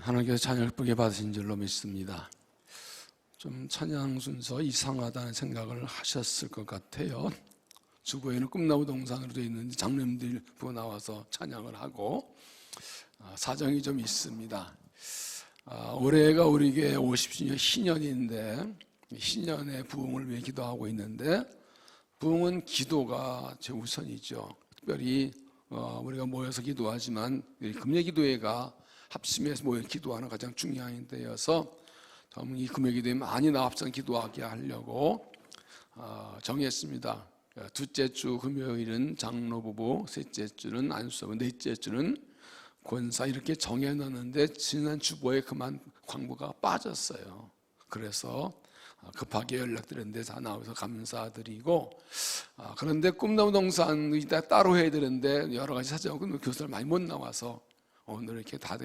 하나님께서 찬양을 예쁘게 받으신 줄로 믿습니다. 좀 찬양 순서 이상하다는 생각을 하셨을 것 같아요. 주보에는 꿈나무 동상으로 되어 있는데 장로님들 부어 나와서 찬양을 하고 사정이 좀 있습니다. 올해가 우리에게 50주년 희년인데 희년의 부흥을 위해 기도하고 있는데 부흥은 기도가 제우선이죠. 특별히 우리가 모여서 기도하지만 금예기도회가 합심해서 모여 기도하는 가장 중요한 때여서 이 금예기도회 많이 나합선 기도하게 하려고 정했습니다. 둘째 주 금요일은 장로부부, 셋째 주는 안수부, 넷째 주는 권사 이렇게 정해놨는데 지난 주보에 그만 광고가 빠졌어요. 그래서 급하게 연락드렸는데 다 나와서 감사드리고 그런데 꿈나무 동산 이따 따로 해야 되는데 여러 가지 사정으로 교사를 많이 못 나와서 오늘 이렇게 다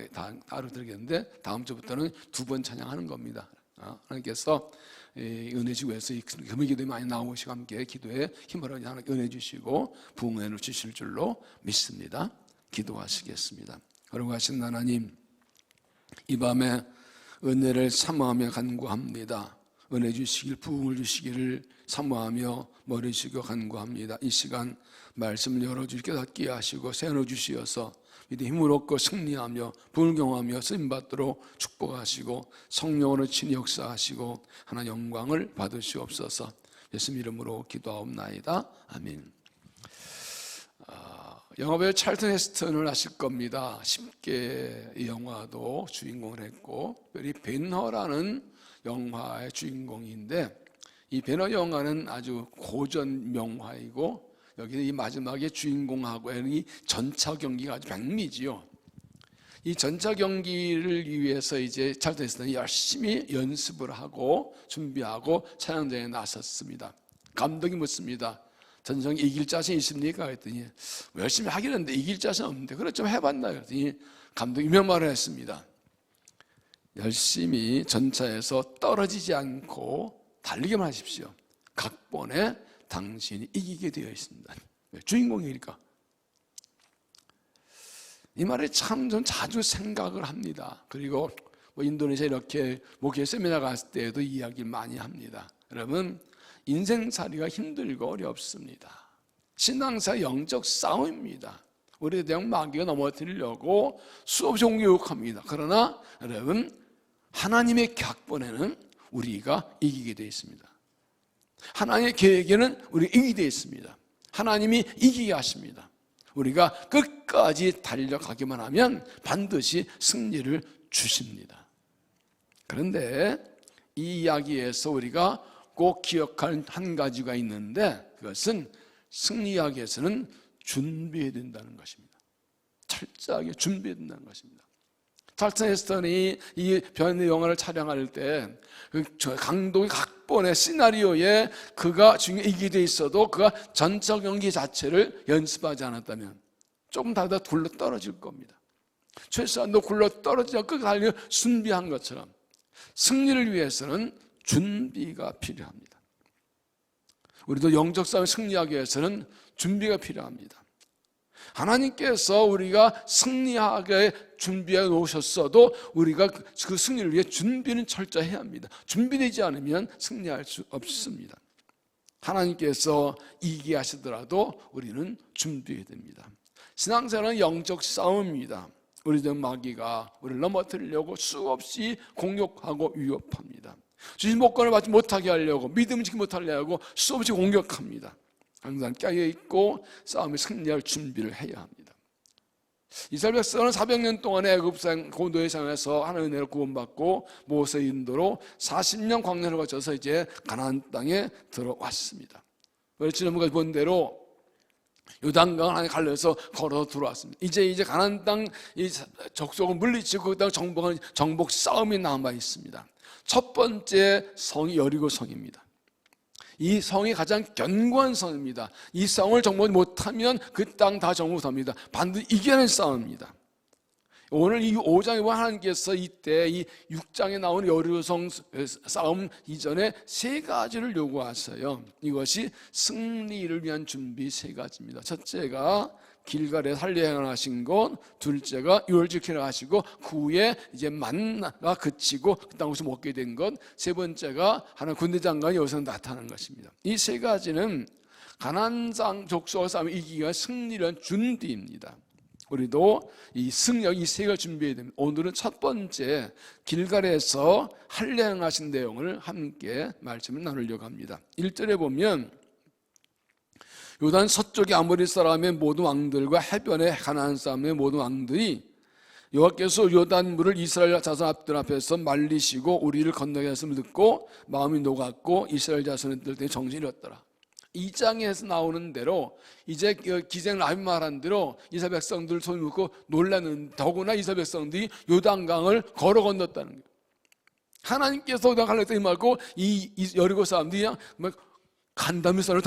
따로 드리겠는데 다음 주부터는 2번 찬양하는 겁니다. 하나님께서 은혜지구에서 금요기도에 많이 나오시고 함께 기도에 힘을 하나님께 은혜 주시고 부흥을 주실 줄로 믿습니다. 기도하시겠습니다. 거룩하신 하나님, 이 밤에 은혜를 사모하며 간구합니다. 은혜 주시길 부흥을 주시기를 사모하며 머리 숙여 간구합니다. 이 시간 말씀을 열어주시게 닫게 하시고 세워 주시어서 믿음 힘을 얻고 승리하며 불경하며 쓰임받도록 축복하시고 성령으로 친히 역사하시고 하나님 영광을 받으시옵소서. 예수 이름으로 기도하옵나이다. 아멘. 영화배우 찰튼 헤스턴을 아실 겁니다. 10개의 영화도 주인공을 했고 특별히 배너라는 영화의 주인공인데 이 배너 영화는 아주 고전 명화이고 여기 이 마지막에 주인공하고의 이 전차 경기가 아주 백미지요. 이 전차 경기를 위해서 이제 찰튼 헤스턴이 열심히 연습을 하고 준비하고 촬영장에 나섰습니다. 감독이 묻습니다. 전쟁 이길 자신 있습니까? 했더니 열심히 하긴 했는데 이길 자신 없는데 그래 좀 해봤나요? 했더니 감독이 이런 말을 했습니다. 열심히 전차에서 떨어지지 않고 달리기만 하십시오. 각본에 당신이 이기게 되어 있습니다. 주인공이니까. 이 말에 참 좀 자주 생각을 합니다. 그리고 인도네시아 이렇게 목회 세미나 갔을 때에도 이야기를 많이 합니다. 여러분 인생살이가 힘들고 어렵습니다. 신앙사 영적 싸움입니다. 우리에 대한 마귀가 넘어뜨리려고 수없이 공격합니다. 그러나 여러분 하나님의 각본에는 우리가 이기게 되어 있습니다. 하나님의 계획에는 우리가 이기게 되어 있습니다. 하나님이 이기게 하십니다. 우리가 끝까지 달려가기만 하면 반드시 승리를 주십니다. 그런데 이 이야기에서 우리가 꼭 기억할 한 가지가 있는데 그것은 승리하기 위해서는 준비해야 된다는 것입니다. 철저하게 준비해야 된다는 것입니다. 찰튼 헤스턴이 이 변의 영화를 촬영할 때 감독의 각본의 시나리오에 그가 중요히 이기게 돼 있어도 그가 전차 경기 자체를 연습하지 않았다면 조금 다 굴러 떨어질 겁니다. 최소한도 굴러 떨어지지 않고 달려 준비한 것처럼 승리를 위해서는 준비가 필요합니다. 우리도 영적 싸움에 승리하기 위해서는 준비가 필요합니다. 하나님께서 우리가 승리하게 준비해 놓으셨어도 우리가 그 승리를 위해 준비는 철저히 해야 합니다. 준비되지 않으면 승리할 수 없습니다. 하나님께서 이기게 하시더라도 우리는 준비해야 됩니다. 신앙생활은 영적 싸움입니다. 우리들 마귀가 우리를 넘어뜨리려고 수없이 공격하고 위협합니다. 주신 복권을 받지 못하게 하려고 믿음을 지키지 못하게 하려고 수없이 공격합니다. 항상 깨어있고 싸움에 승리할 준비를 해야 합니다. 이스라엘 백성은 400년 동안의 애굽 고도의 생활에서 하나님의 은혜를 구원받고 모세의 인도로 40년 광야를 거쳐서 이제 가나안 땅에 들어왔습니다. 지난번에 본 대로 요단강을 하나 갈려서 걸어 들어왔습니다. 이제 가나안 땅 이 적속을 물리치고 그 땅 정복 싸움이 남아 있습니다. 첫 번째 성이 여리고 성입니다. 이 성이 가장 견고한 성입니다. 이 성을 정복 못하면 그 땅 다 정복 못합니다. 반드시 이겨낸 싸움입니다. 오늘 이 5장에 보면 하나님께서 이때 이 6장에 나오는 여리고성 싸움 이전에 3가지를 요구하세요. 이것이 승리를 위한 준비 3가지입니다. 첫째가 길갈에 할례행을 하신 것, 둘째가 유월절기를 하시고 그 후에 이제 만나가 그치고 그 땅에서 먹게 된 것, 세 번째가 하나님 군대 장관이 여기서 나타나는 것입니다. 이 세 가지는 가나안 족속과 싸움을 이기기 위한 승리를 준비입니다. 우리도 이 승력, 이 세 가지를 준비해야 됩니다. 오늘은 첫 번째 길갈에서 할례행하신 내용을 함께 말씀을 나누려고 합니다. 1절에 보면 요단 서쪽의 아모리 사람의 모든 왕들과 해변의 가나안 사람의 모든 왕들이 여호와께서 요단물을 이스라엘 자손 앞에서 말리시고 우리를 건너게 하심을 듣고 마음이 녹았고 이스라엘 자손들 때문에 정신이 잃었더라. 2장에서 나오는 대로 이제 기생 라빈 말한 대로 이스라엘 백성들 손을 묶고 놀라는, 더구나 이스라엘 백성들이 요단강을 걸어 건넜다는 거예요. 하나님께서 요단강을 떠지 말고 이 여리고 사람들이 그냥 간담이 썰을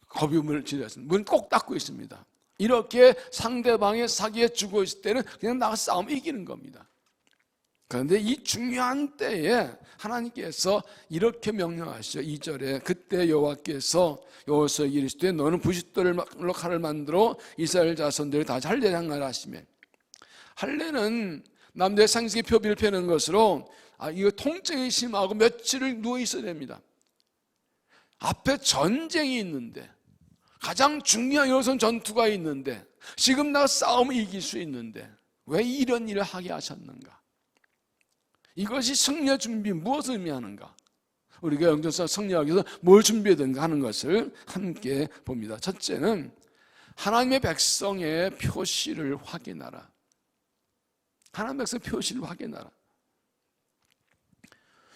거비문을 지렸습니다. 문을 꼭 닫고 있습니다. 이렇게 상대방의 사기에 죽어 있을 때는 그냥 나가 싸움 이기는 겁니다. 그런데 이 중요한 때에 하나님께서 이렇게 명령하시죠. 2절에 그때 여호와께서 여호수아에게 이르시되 너는 부싯돌로 칼을 만들어 이스라엘 자손들을 다 할례를 하시매. 할례는 남자의 상식의 표비를 펴는 것으로 이거 통증이 심하고 며칠을 누워 있어야 됩니다. 앞에 전쟁이 있는데, 가장 중요한 요선 전투가 있는데, 지금 나 싸움을 이길 수 있는데 왜 이런 일을 하게 하셨는가? 이것이 승리의 준비, 무엇을 의미하는가? 우리가 영적으로 승리하기 위해서 뭘 준비해야 되는가 하는 것을 함께 봅니다. 첫째는 하나님의 백성의 표시를 확인하라. 하나님의 백성의 표시를 확인하라.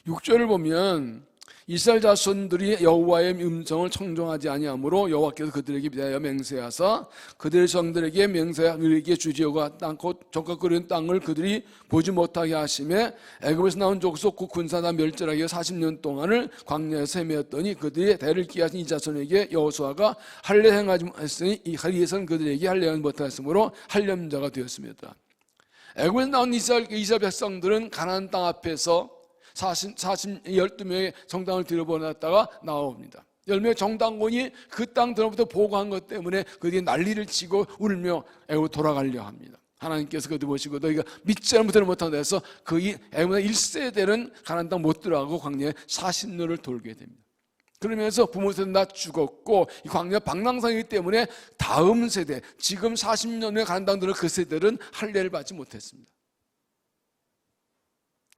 6절을 보면 이스라엘 자손들이 여호와의 음성을 청종하지 아니하므로 여호와께서 그들에게 대하여 맹세하사 그들의 성들에게 맹세하여 그들에게 주지어가 땅 곧 적각거리는 땅을 그들이 보지 못하게 하시매 애굽에서 나온 족속 그 군사 다 멸절하게 40년 동안을 광야에서 헤매었더니 그들의 대를 끼하신 이 자손에게 여호수아가 할례 행하지 못했으니 이 할례에서는 그들에게 할례하지 못하였으므로 할례자가 되었습니다. 애굽에서 나온 이스라엘 백성들은 가나안 땅 앞에서 12명의 정당을 들여보냈다가 나옵니다. 10명의 정당군이 그 땅 들어부터 보고한 것 때문에 그들이 난리를 치고 울며 애굽 돌아가려 합니다. 하나님께서 그들 보시고 너희가 믿지 않으면 못한다 해서 거기 애굽의 1세대는 가나안 땅 못 들어가고 광야에 40년을 돌게 됩니다. 그러면서 부모 세대는 다 죽었고 이 광야 방랑상이기 때문에 다음 세대, 지금 40년 후에 가나안 땅 들어간 그 세대는 할례를 받지 못했습니다.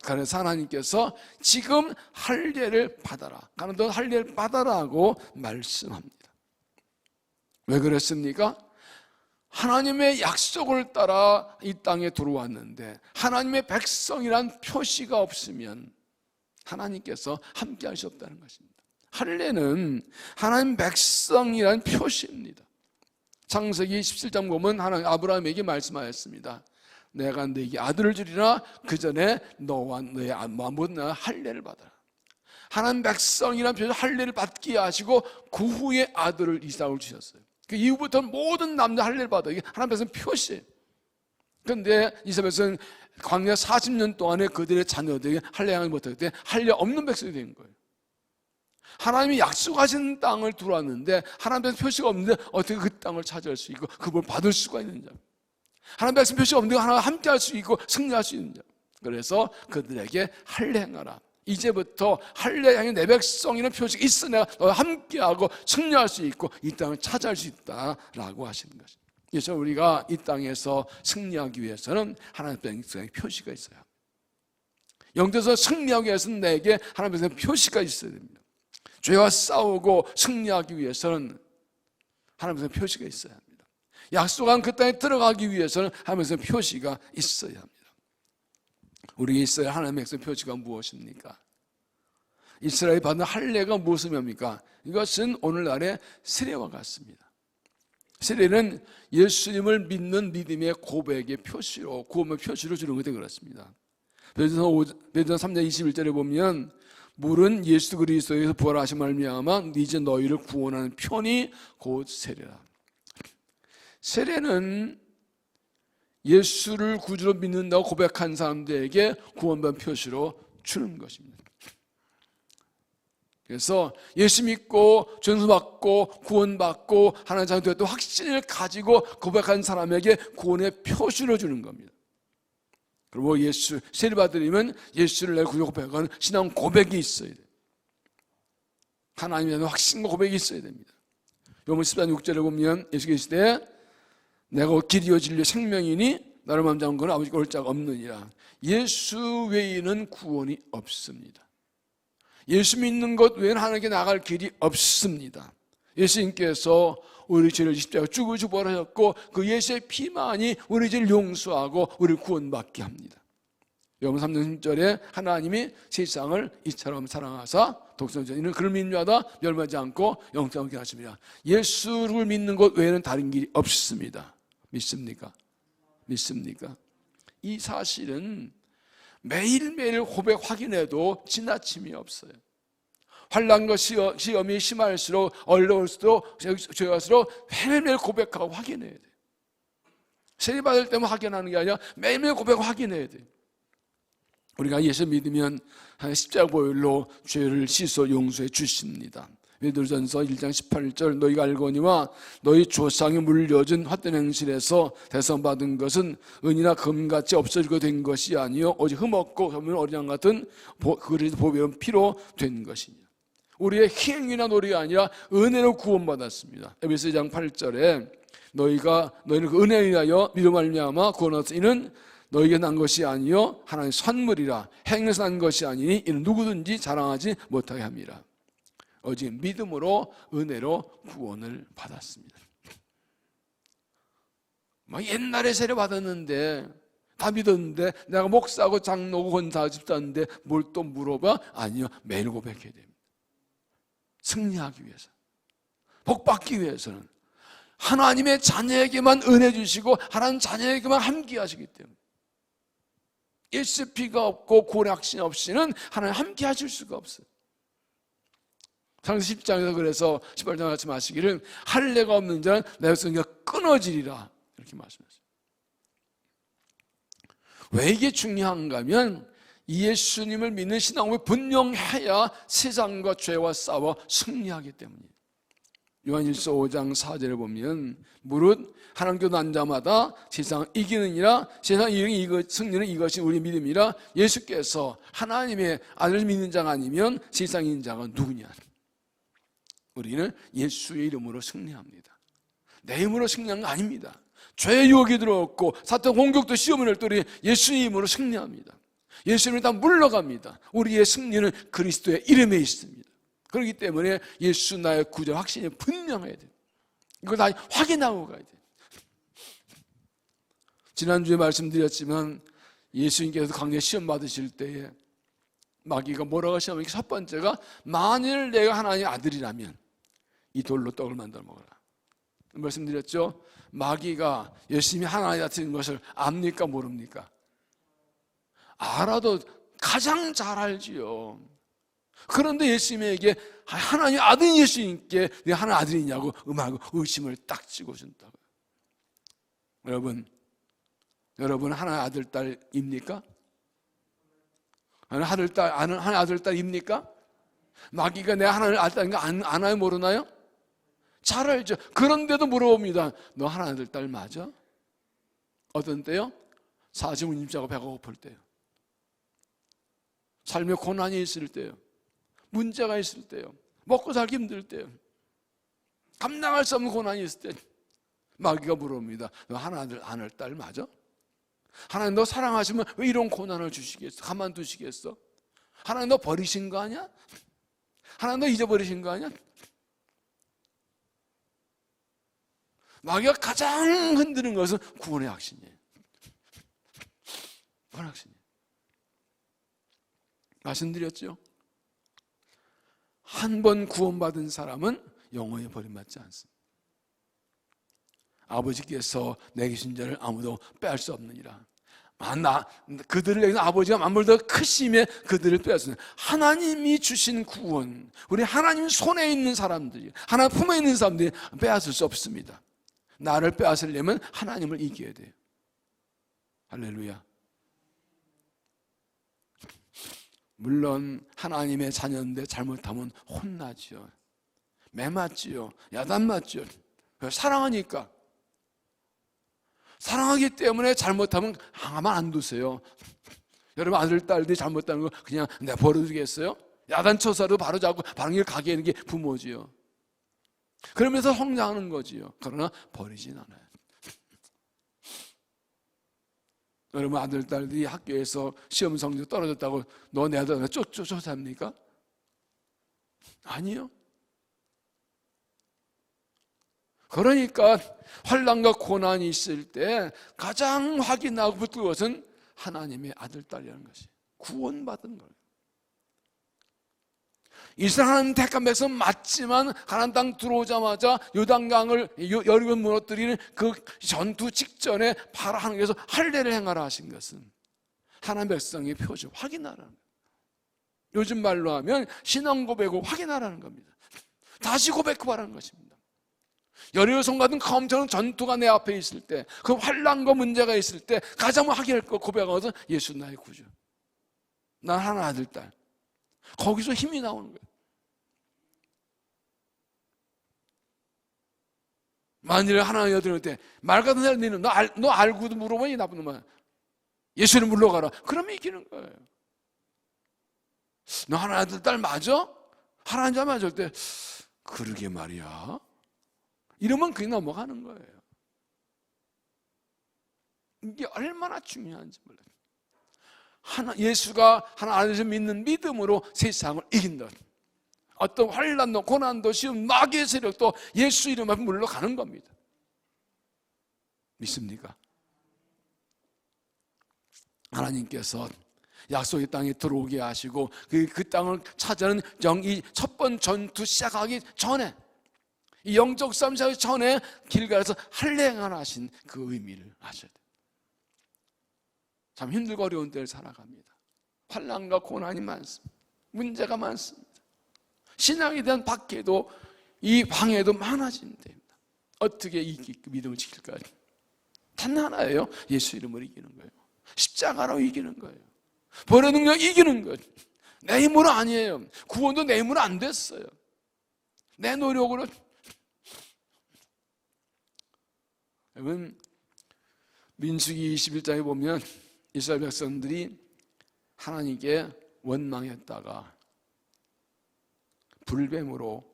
그래서 하나님께서 지금 할례를 받아라, 가나안 땅 할례를 받아라고 말씀합니다. 왜 그랬습니까? 하나님의 약속을 따라 이 땅에 들어왔는데 하나님의 백성이란 표시가 없으면 하나님께서 함께 할 수 없다는 것입니다. 할례는 하나님 백성이란 표시입니다. 창세기 17장 보면 하나님 아브라함에게 말씀하였습니다. 내가 너에게 아들을 주리라 그 전에 너와 너의 모든 할례를 받아라. 하나님 백성이란 표시 할례를 받게 하시고 그 후에 아들을 이삭을 주셨어요. 그 이후부터 모든 남자 할례를 받아. 이게 하나님 백성 표시예요. 그런데 이스라엘 백성은 광야 40년 동안에 그들의 자녀들에게 할례하지 못하기 때문에 할례 없는 백성이 된 거예요. 하나님이 약속하신 땅을 들어왔는데 하나님 백성 표시가 없는데 어떻게 그 땅을 차지할 수 있고 그걸 받을 수가 있느냐? 하나님 백성 표시가 없는데 하나님과 함께 할 수 있고 승리할 수 있느냐? 그래서 그들에게 할례 행하라. 이제부터 할례 행해 내 백성이라는 표시가 있어 내가 너와 함께하고 승리할 수 있고 이 땅을 차지할 수 있다라고 하시는 것입니다. 그래서 우리가 이 땅에서 승리하기 위해서는 하나님 백성의 표시가 있어야 합니다. 영적에서 승리하기 위해서는 내게 하나님 백성의 표시가 있어야 됩니다. 죄와 싸우고 승리하기 위해서는 하나님 백성의 표시가 있어야 합니다. 약속한 그 땅에 들어가기 위해서는 하나님 백성의 표시가 있어야 합니다. 우리 이스라엘 하나님의 백성 표시가 무엇입니까? 이스라엘이 받는 할례가 무엇을 의미합니까? 이것은 오늘날의 세례와 같습니다. 세례는 예수님을 믿는 믿음의 고백의 표시로, 구원의 표시로 주는 것이 그렇습니다. 베드로서 3장 21절에 보면 물은 예수 그리스도에서 부활하신 말미암아 이제 너희를 구원하는 편이 곧 세례라. 세례는 예수를 구주로 믿는다고 고백한 사람들에게 구원받은 표시로 주는 것입니다. 그래서 예수 믿고 전수받고 구원받고 하나님 자녀 되었던 확신을 가지고 고백한 사람에게 구원의 표시를 주는 겁니다. 그리고 예수 세례 받으려면 예수를 내 구주 고백하는 신앙 고백이 있어야 돼요. 하나님에 대한 확신과 고백이 있어야 됩니다. 요번 14장 6절에 보면 예수께서 이르시되 내가 길이요 진리요 생명이니 나를 맘잡은 것은 아버지께 올 자가 없느니라. 예수 외에는 구원이 없습니다. 예수 믿는 것 외에는 하나님께 나갈 길이 없습니다. 예수님께서 우리 죄를 십자가에 죽으시고 부활하셨고 그 예수의 피만이 우리 죄를 용서하고 우리를 구원받게 합니다. 요한 3장 10절에 하나님이 세상을 이처럼 사랑하사 독생자 이는 그를 믿는 자마다 멸망하지 않고 영생을 얻게 하십니다. 예수를 믿는 것 외에는 다른 길이 없습니다. 믿습니까? 믿습니까? 이 사실은 매일매일 고백 확인해도 지나침이 없어요. 환난과 시험이 심할수록 어려울수록 죄갈수록 매일매일 고백하고 확인해야 돼요. 세례 받을 때만 확인하는 게 아니라 매일매일 고백 확인해야 돼요. 우리가 예수 믿으면 십자가 보혈로 죄를 씻어 용서해 주십니다. 베드로전서 1장 18절 너희가 알거니와 너희 조상이 물려준 헛된 행실에서 대선받은 것은 은이나 금같이 없어지고 된 것이 아니요 오직 흠없고 흠없는 어린 양 같은 그리스도 보배로운 피로 된 것이니 우리의 행위나 노력이 아니라 은혜로 구원받았습니다. 에베소 2장 8절에 너희는 그 은혜에 의하여 믿음을 말미암아 구원 얻으니 너희에게 난 것이 아니요 하나님의 선물이라 행위에서 난 것이 아니니 이는 누구든지 자랑하지 못하게 합니다. 오직 믿음으로 은혜로 구원을 받았습니다. 옛날에 세례 받았는데 다 믿었는데 내가 목사하고 장로고 권사하고 집사인데 뭘 또 물어봐? 아니요, 매일 고백해야 됩니다. 승리하기 위해서, 복 받기 위해서는 하나님의 자녀에게만 은혜 주시고 하나님 자녀에게만 함께 하시기 때문에 예수의 피가 없고 구원의 확신 없이는 하나님 함께 하실 수가 없어요. 창세기 10장에서 그래서 18장 같이 말씀하시기를 할례가 없는 자는 내 백성이 끊어지리라 이렇게 말씀하셨어요. 왜 이게 중요한가 하면 예수님을 믿는 신앙을 분명해야 세상과 죄와 싸워 승리하기 때문이에요. 요한일서 5장 4절에 보면 무릇 하나님께 난 자마다 세상을 이기느니라. 세상 승리는 이것이 우리 믿음이라. 예수께서 하나님의 아들을 믿는 자가 아니면 세상에 있는 자가 누구냐. 우리는 예수의 이름으로 승리합니다. 내 힘으로 승리한 거 아닙니다. 죄의 유혹이 들어왔고 사탄 공격도 시험을 할 때 우리 예수의 이름으로 승리합니다. 예수님을 다 물러갑니다. 우리의 승리는 그리스도의 이름에 있습니다. 그렇기 때문에 예수 나의 구주 확신이 분명해야 돼요. 이걸 다 확인하고 가야 돼요. 지난주에 말씀드렸지만 예수님께서 강제 시험 받으실 때에 마귀가 뭐라고 시험하면 첫 번째가 만일 내가 하나님의 아들이라면 이 돌로 떡을 만들어 먹어라. 말씀드렸죠? 마귀가 예수님이 하나님 같은 것을 압니까 모릅니까? 알아도 가장 잘 알지요. 그런데 예수님에게 하나님 아들 예수님께 내가 하나님 아들이냐고 의심을 딱 찍어준다고요. 여러분 하나님 아들 딸입니까? 하나님 아들 딸입니까? 마귀가 내 하나님 아들 딸인가 아나요 모르나요? 잘 알죠. 그런데도 물어봅니다. 너 하나님 아들 딸 맞아? 어떤 때요? 사지 운임자고 배가 고플 때요. 삶에 고난이 있을 때요. 문제가 있을 때요. 먹고 살기 힘들 때요. 감당할 수 없는 고난이 있을 때 마귀가 물어봅니다. 너 하나님 아들 딸 맞아? 하나님 너 사랑하시면 왜 이런 고난을 주시겠어? 가만두시겠어? 하나님 너 버리신 거 아니야? 하나님 너 잊어버리신 거 아니야? 마귀가 가장 흔드는 것은 구원의 확신이에요. 구원의 확신이에요. 말씀드렸죠? 한 번 구원받은 사람은 영원히 버림받지 않습니다. 아버지께서 내게 주신 자를 아무도 빼앗을 수 없느니라. 그들을 내게 아버지가 만물 더 크심에 그들을 빼앗으는 하나님이 주신 구원, 우리 하나님 손에 있는 사람들이, 하나님 품에 있는 사람들이 빼앗을 수 없습니다. 나를 빼앗으려면 하나님을 이겨야 돼요. 할렐루야. 물론 하나님의 자녀인데 잘못하면 혼나지요. 매맞지요. 야단맞지요. 사랑하니까. 사랑하기 때문에 잘못하면 가만 안 두세요. 여러분 아들, 딸들이 잘못하는 거 그냥 내가 버려두겠어요? 야단쳐서라도 바로 잡고 바른 길 가게 하는 게 부모지요. 그러면서 성장하는 거지요. 그러나 버리진 않아요. 여러분 아들, 딸들이 학교에서 시험 성적 떨어졌다고 너 내 아들 쫓아삽니까? 아니요. 그러니까 환난과 고난이 있을 때 가장 확인하고 붙은 것은 하나님의 아들, 딸이라는 것이 구원받은 거예요. 이스라엘 하나님 택한 백성 맞지만 가나안 땅 들어오자마자 요단강을 여리고 무너뜨리는 그 전투 직전에 바로 하나님께서 할례를 행하라 하신 것은 하나님 백성의 표적 확인하라는 거예요. 요즘 말로 하면 신앙 고백을 확인하라는 겁니다. 다시 고백하라는 것입니다. 여리고성 같은 엄청난 전투가 내 앞에 있을 때, 그 환난과 문제가 있을 때 가장 확인할 거 고백하는 것은 예수 나의 구주, 난 하나 아들, 딸. 거기서 힘이 나오는 거예요. 만일에 하나님 여드릴 때 말 같은 사람 너는 너 알고도 물어보니 이 나쁜 놈아, 예수를 물러가라. 그러면 이기는 거예요. 너 하나님 아들, 딸 맞아? 하나님 자 맞을 때 그러게 말이야. 이러면 그게 넘어가는 거예요. 이게 얼마나 중요한지 몰라요. 예수가 하나님을 믿는 믿음으로 세상을 이긴다. 어떤 환난도 고난도 시험 마귀의 세력도 예수 이름 앞에 물러가는 겁니다. 믿습니까? 하나님께서 약속의 땅에 들어오게 하시고 그 땅을 찾아는 이 첫 번 전투 시작하기 전에, 이 영적 싸움 시작하기 전에 길가에서 할례 하나 하신 그 의미를 아셔야 돼요. 참 힘들고 어려운 때를 살아갑니다. 환난과 고난이 많습니다. 문제가 많습니다. 신앙에 대한 박해도 이 방해도 많아지는 데입니다. 어떻게 이 믿음을 지킬까요? 단 하나예요. 예수 이름으로 이기는 거예요. 십자가로 이기는 거예요. 벌의 능력 이기는 거예요. 내 힘으로 아니에요. 구원도 내 힘으로 안 됐어요. 내 노력으로. 여러분 민수기 21장에 보면 이스라엘 백성들이 하나님께 원망했다가 불뱀으로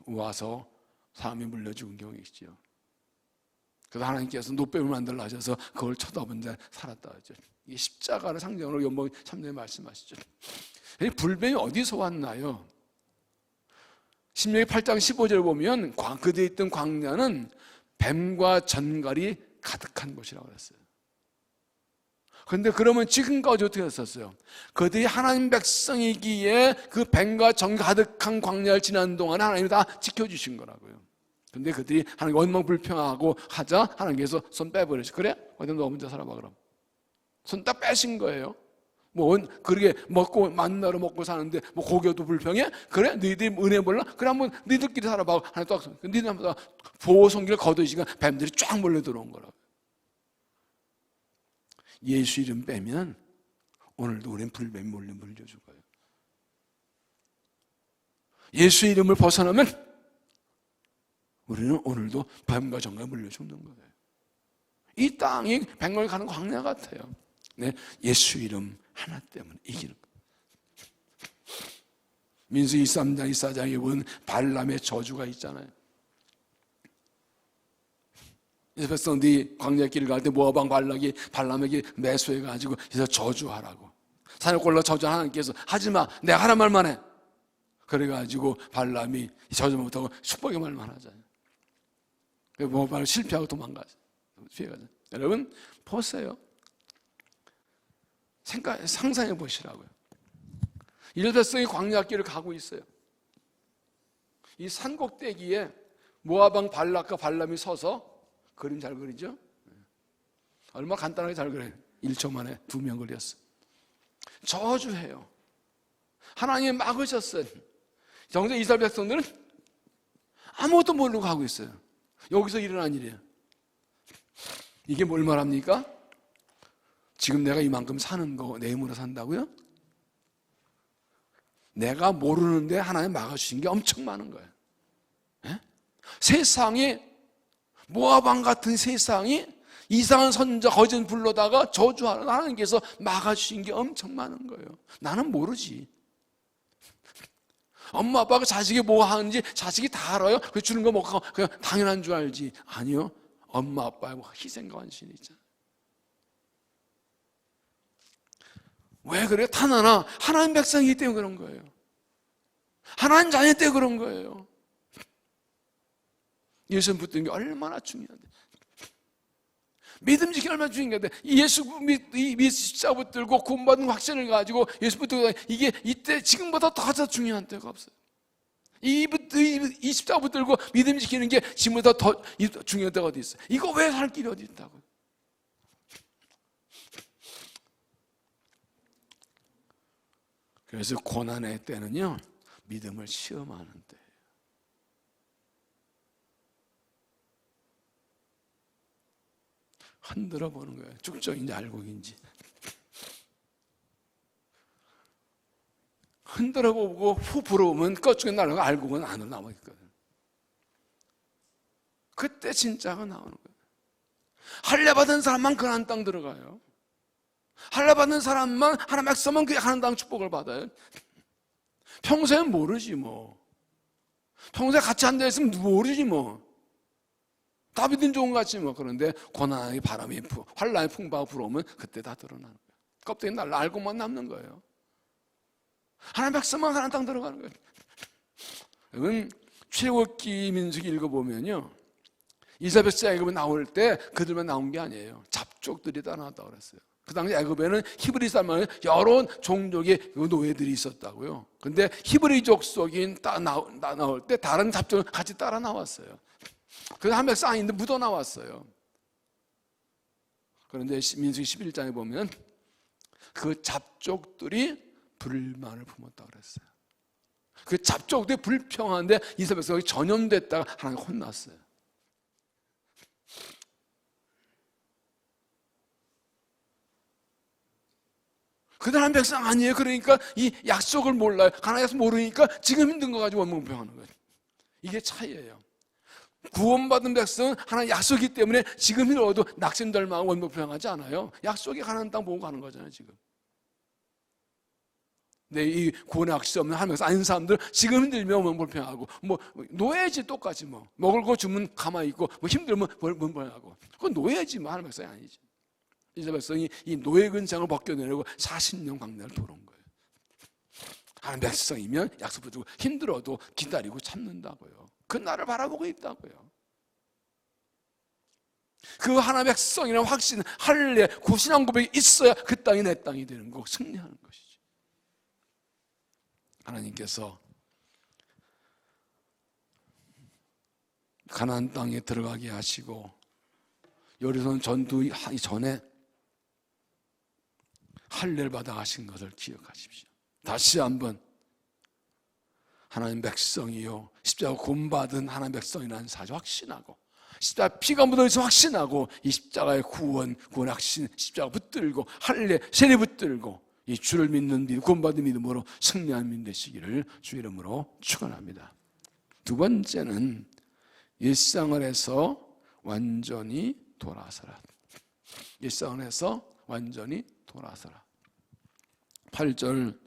와서 사람이 물려 죽은 경우가 있죠. 그래서 하나님께서 노뱀을 만들라 하셔서 그걸 쳐다본 자 살았다 하죠. 이게 십자가를 상징으로 연봉 3년에 말씀하시죠. 불뱀이 어디서 왔나요? 신명기 8장 15절 보면 그들에 있던 광야는 뱀과 전갈이 가득한 곳이라고 그랬어요. 그런데 그러면 지금까지 어떻게 했었어요? 그들이 하나님 백성이기에 그 뱀과 전 가득한 광야를 지난 동안 하나님이 다 지켜주신 거라고요. 근데 그들이 하나님 원망 불평하고 하자 하나님께서 손 빼버리죠. 그래? 어디 너 혼자 살아봐 그럼. 손 딱 빼신 거예요. 그렇게 먹고 만나러 먹고 사는데 고교도 불평해? 그래? 너희들이 은혜 몰라? 그래 한번 너희들끼리 살아봐. 하나님 딱 너희들 한번 보호성기를 거두시니까 뱀들이 쫙 몰려 들어온 거라고. 예수 이름 빼면 오늘도 우리는 불뱀이 물려 죽어요. 예수 이름을 벗어나면 우리는 오늘도 뱀과 전갈에 물려 죽는 거예요. 이 땅이 뱀을 가는 광야 같아요. 네, 예수 이름 하나 때문에 이기는 거예요. 민수기 23장 24장에 보면 발람의 저주가 있잖아요. 이스라엘 백성들이 광야길을 갈 때 모압 왕 발락이 발람에게 매수해가지고 그래서 저주하라고 산을 골라 저주 하나님께서 하지마 내가 하란 말만 해. 그래가지고 발람이 저주 못하고 축복의 말만 하잖아요. 모압 왕을 실패하고 도망가죠. 피해가죠. 여러분 보세요. 상상해 보시라고요. 이스라엘 백성이 광야길을 가고 있어요. 이 산꼭대기에 모압 왕 발락과 발람이 서서 그림 잘 그리죠? 얼마나 간단하게 잘 그려요. 1초 만에 2명 그렸어. 저주해요. 하나님이 막으셨어요. 정작 이스라엘 백성들은 아무것도 모르고 가고 있어요. 여기서 일어난 일이에요. 이게 뭘 말합니까? 지금 내가 이만큼 사는 거 내 힘으로 산다고요? 내가 모르는데 하나님 막아주신 게 엄청 많은 거예요. 예? 세상이 모압 왕 같은 세상이 이상한 선자 거짓 불러다가 저주하는 하나님께서 막아주신 게 엄청 많은 거예요. 나는 모르지. 엄마 아빠가 자식이 뭐 하는지 자식이 다 알아요. 그 주는 거 먹고 그냥 당연한 줄 알지. 아니요, 엄마 아빠의 희생과 헌신이 있잖아요. 왜 그래요? 단 하나, 하나님 백성이기 때문에 그런 거예요. 하나님 자녀 때문에 그런 거예요. 예수 붙드는 게 얼마나 중요한데, 믿음 지키는 얼마나 중요한데, 예수 십자가 붙들고 구원받는 확신을 가지고 예수 붙들고, 이게 이때 지금보다 더 중요한 때가 없어요. 이 십자가 붙들고 믿음 지키는 게 지금보다 더 중요한 때가 어디 있어요? 이거 왜 살 길이 어디 있다고? 그래서 고난의 때는요, 믿음을 시험하는 때. 흔들어 보는 거예요. 죽적인지 알곡인지. 흔들어 보고 후 불어오면 껍질이 나는 알곡은 안으로 남아 있거든. 그때 진짜가 나오는 거예요. 할례 받은 사람만 그런 땅 들어가요. 할례 받는 사람만 하나님 백성만 그 하나님 땅 축복을 받아요. 평소엔 모르지 뭐. 평소에 같이 앉아있으면 모르지 뭐. 다비든 좋은 것 같지 뭐. 그런데 고난의 바람이 환란의 풍파가 불어오면 그때 다 드러나는 거예요. 껍데기 날라 알고만 남는 거예요. 하나님 백성만 하나님 땅 들어가는 거예요. 여러분, 출애굽기 민수기 읽어보면요, 이스라엘 애굽에 나올 때 그들만 나온 게 아니에요. 잡족들이 다 나왔다고 그랬어요. 그 당시 애굽에는 히브리 사람은 여러 종족의 노예들이 있었다고요. 근데 히브리 족속이 나올 때 다른 잡족은 같이 따라 나왔어요. 그래서 한 백성 아닌데 묻어 나왔어요. 그런데 민수기 11장에 보면 그 잡족들이 불만을 품었다고 그랬어요. 그 잡족들이 불평한데 이스라엘 백성이 전염됐다가 하나님 혼났어요. 그들 한 백성 아니에요. 그러니까 이 약속을 몰라요. 하나님 약속 모르니까 지금 힘든 거 가지고 원망평하는 거예요. 이게 차이예요. 구원받은 백성은 하나님 약속이기 때문에 지금 힘들어도 낙심될만한 원망평하지 않아요. 약속이 가나안 땅 보고 가는 거잖아요. 지금 이 구원의 확신 없는 하나님 백성 아닌 사람들 지금 힘들면 원망평하고, 뭐 노예지 똑같이 뭐 먹을 거 주면 가만히 있고, 뭐 힘들면 원망평하고. 그건 노예지 뭐 하나님 백성이 아니지. 이스라엘 백성이 이 노예 근장을 벗겨내려고 40년 광야를 돌아온 거예요. 하나님 백성이면 약속 붙들고 힘들어도 기다리고 참는다고요. 그 날을 바라보고 있다고요. 그 하나님 백성이라는 확신, 할례, 구신앙 고백이 있어야 그 땅이 내 땅이 되는 거고 승리하는 것이죠. 하나님께서 가나안 땅에 들어가게 하시고 여리선 전투하기 전에 할례를 받아 가신 것을 기억하십시오. 다시 한번 하나님 백성이요, 십자가 구원받은 하나님 백성이라는 사실 확신하고, 십자가 피가 묻어있어 확신하고, 이 십자가의 구원의 확신, 십자가 붙들고 할례 세례 붙들고 이 주를 믿는 믿음, 구원받은 믿음으로 승리하는 믿음 되시기를 주 이름으로 축원합니다. 두 번째는 일상을 해서 완전히 돌아서라. 일상을 해서 완전히 돌아서라. 8절,